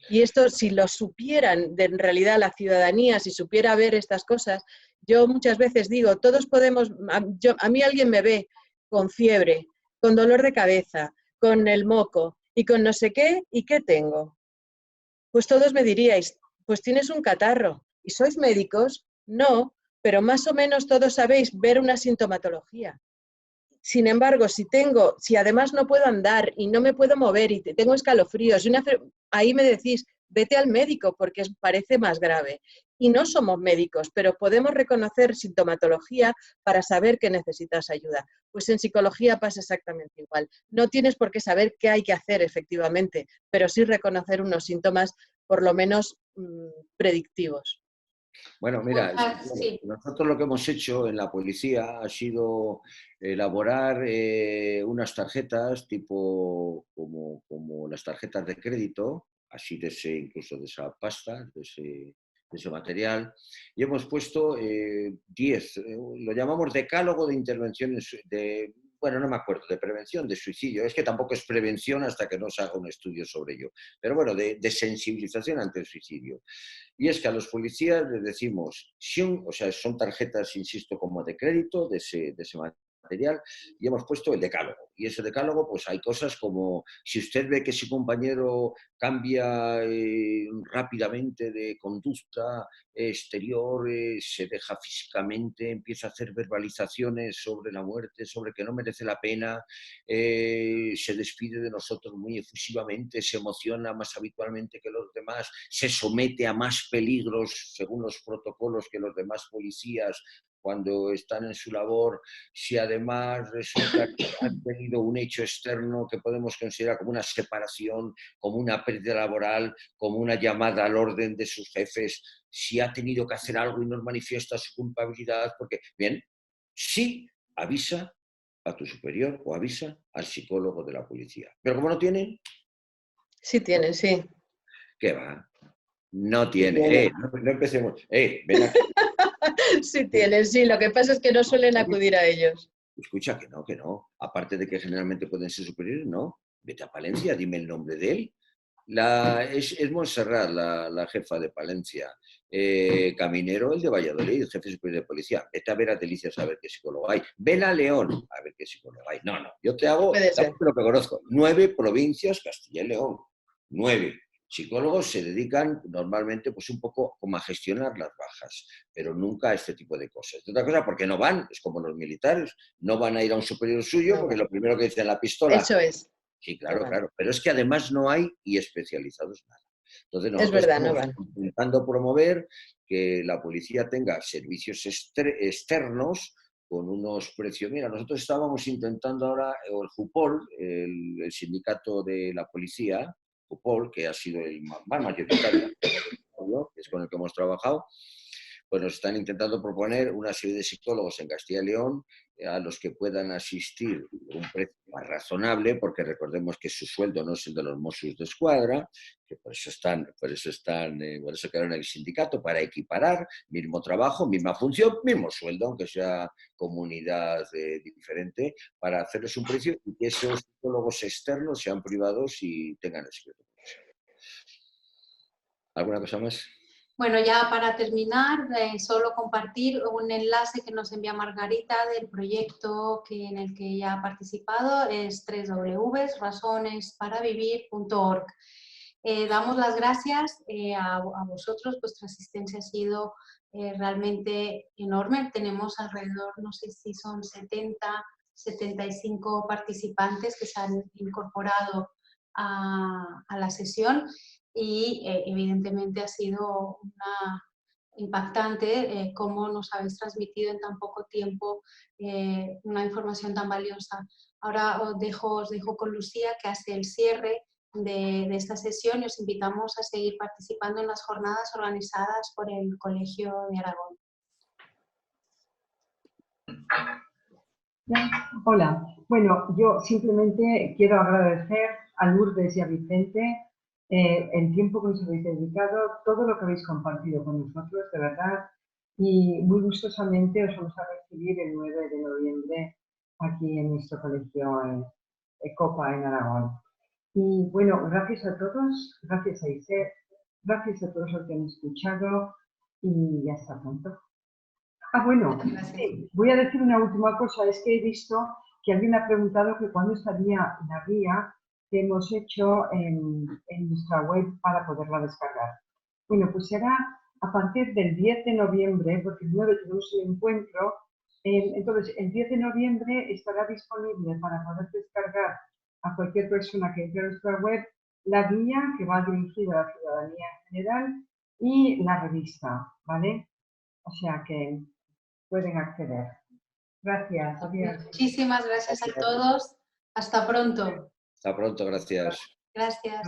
Y esto, si lo supieran en realidad la ciudadanía, si supiera ver estas cosas, yo muchas veces digo, todos podemos, a mí alguien me ve con fiebre, con dolor de cabeza, con el moco y con no sé qué, ¿y qué tengo? Pues todos me diríais, pues tienes un catarro. ¿Y sois médicos? No, pero más o menos todos sabéis ver una sintomatología. Sin embargo, si además no puedo andar y no me puedo mover y tengo escalofríos, ahí me decís, vete al médico porque parece más grave. Y no somos médicos, pero podemos reconocer sintomatología para saber que necesitas ayuda. Pues en psicología pasa exactamente igual. No tienes por qué saber qué hay que hacer efectivamente, pero sí reconocer unos síntomas por lo menos predictivos. Bueno, mira, Sí. nosotros lo que hemos hecho en la policía ha sido elaborar unas tarjetas tipo como las tarjetas de crédito, así incluso de esa pasta, de ese material, y hemos puesto 10, lo llamamos decálogo de intervenciones bueno, no me acuerdo, de prevención de suicidio. Es que tampoco es prevención hasta que no se haga un estudio sobre ello. Pero bueno, de sensibilización ante el suicidio. Y es que a los policías les decimos, o sea, son tarjetas, insisto, como de crédito de ese material, y hemos puesto el decálogo. Y ese decálogo, pues hay cosas como, si usted ve que su compañero cambia rápidamente de conducta exterior, se deja físicamente, empieza a hacer verbalizaciones sobre la muerte, sobre que no merece la pena, se despide de nosotros muy efusivamente, se emociona más habitualmente que los demás, se somete a más peligros según los protocolos que los demás policías cuando están en su labor, si además resulta que han tenido un hecho externo que podemos considerar como una separación, como una pérdida laboral, como una llamada al orden de sus jefes, si ha tenido que hacer algo y nos manifiesta su culpabilidad, porque, bien, sí avisa a tu superior o avisa al psicólogo de la policía. Pero como no tienen... Sí tienen, sí. ¿Qué va? No tiene. No empecemos. Ven aquí. Sí tienen, sí. Lo que pasa es que no suelen acudir a ellos. Escucha, que no. Aparte de que generalmente pueden ser superiores, no. Vete a Palencia, dime el nombre de él. Es Montserrat, la jefa de Palencia. Caminero, el de Valladolid, el jefe superior de policía. Vete a ver a Delicias a ver qué psicólogo hay. Ven a León a ver qué psicólogo hay. No. Yo te hago lo que conozco. 9 provincias, Castilla y León. 9. Psicólogos se dedican normalmente pues un poco como a gestionar las bajas, pero nunca a este tipo de cosas. De otra cosa, porque no van, es como los militares, no van a ir a un superior suyo porque lo primero que dice en la pistola... Eso es. Sí, claro, claro, pero es que además no hay y especializados nada. Entonces nosotros Es verdad, no estamos van. intentando promover que la policía tenga servicios externos con unos precios. Mira, nosotros estábamos intentando ahora, o el JUPOL, el sindicato de la policía, JUPOL, que ha sido el más mayoritario, ¿no?, que es con el que hemos trabajado, pues nos están intentando proponer una serie de psicólogos en Castilla y León a los que puedan asistir por un precio más razonable, porque recordemos que su sueldo no es el de los Mossos de Escuadra, que por eso quedaron en el sindicato, para equiparar, mismo trabajo, misma función, mismo sueldo, aunque sea comunidad diferente, para hacerles un precio y que esos psicólogos externos sean privados y tengan el secreto. ¿Alguna cosa más? Bueno, ya para terminar, solo compartir un enlace que nos envía Margarita del proyecto en el que ella ha participado, es www.razonesparavivir.org. Damos las gracias a vosotros, vuestra asistencia ha sido realmente enorme. Tenemos alrededor, no sé si son 70, 75 participantes que se han incorporado a la sesión. Y evidentemente ha sido impactante cómo nos habéis transmitido en tan poco tiempo una información tan valiosa. Ahora os dejo con Lucía, que hace el cierre de esta sesión, y os invitamos a seguir participando en las jornadas organizadas por el Colegio de Aragón. Hola, bueno, yo simplemente quiero agradecer a Lourdes y a Vicente el tiempo que nos habéis dedicado, todo lo que habéis compartido con nosotros, de verdad, y muy gustosamente os vamos a recibir el 9 de noviembre aquí en nuestro colegio COPA en Aragón. Y bueno, gracias a todos, gracias a Isabel, gracias a todos los que han escuchado y hasta pronto. Ah, bueno, sí, voy a decir una última cosa, es que he visto que alguien ha preguntado que cuándo estaría la guía que hemos hecho en nuestra web para poderla descargar. Bueno, pues será a partir del 10 de noviembre, porque el 9 tenemos el encuentro, entonces el 10 de noviembre estará disponible para poder descargar a cualquier persona que entre a nuestra web la guía que va dirigida a la ciudadanía en general y la revista, ¿vale? O sea que pueden acceder. Gracias. Adiós. Muchísimas gracias a todos. Hasta pronto. Hasta pronto, gracias. Gracias.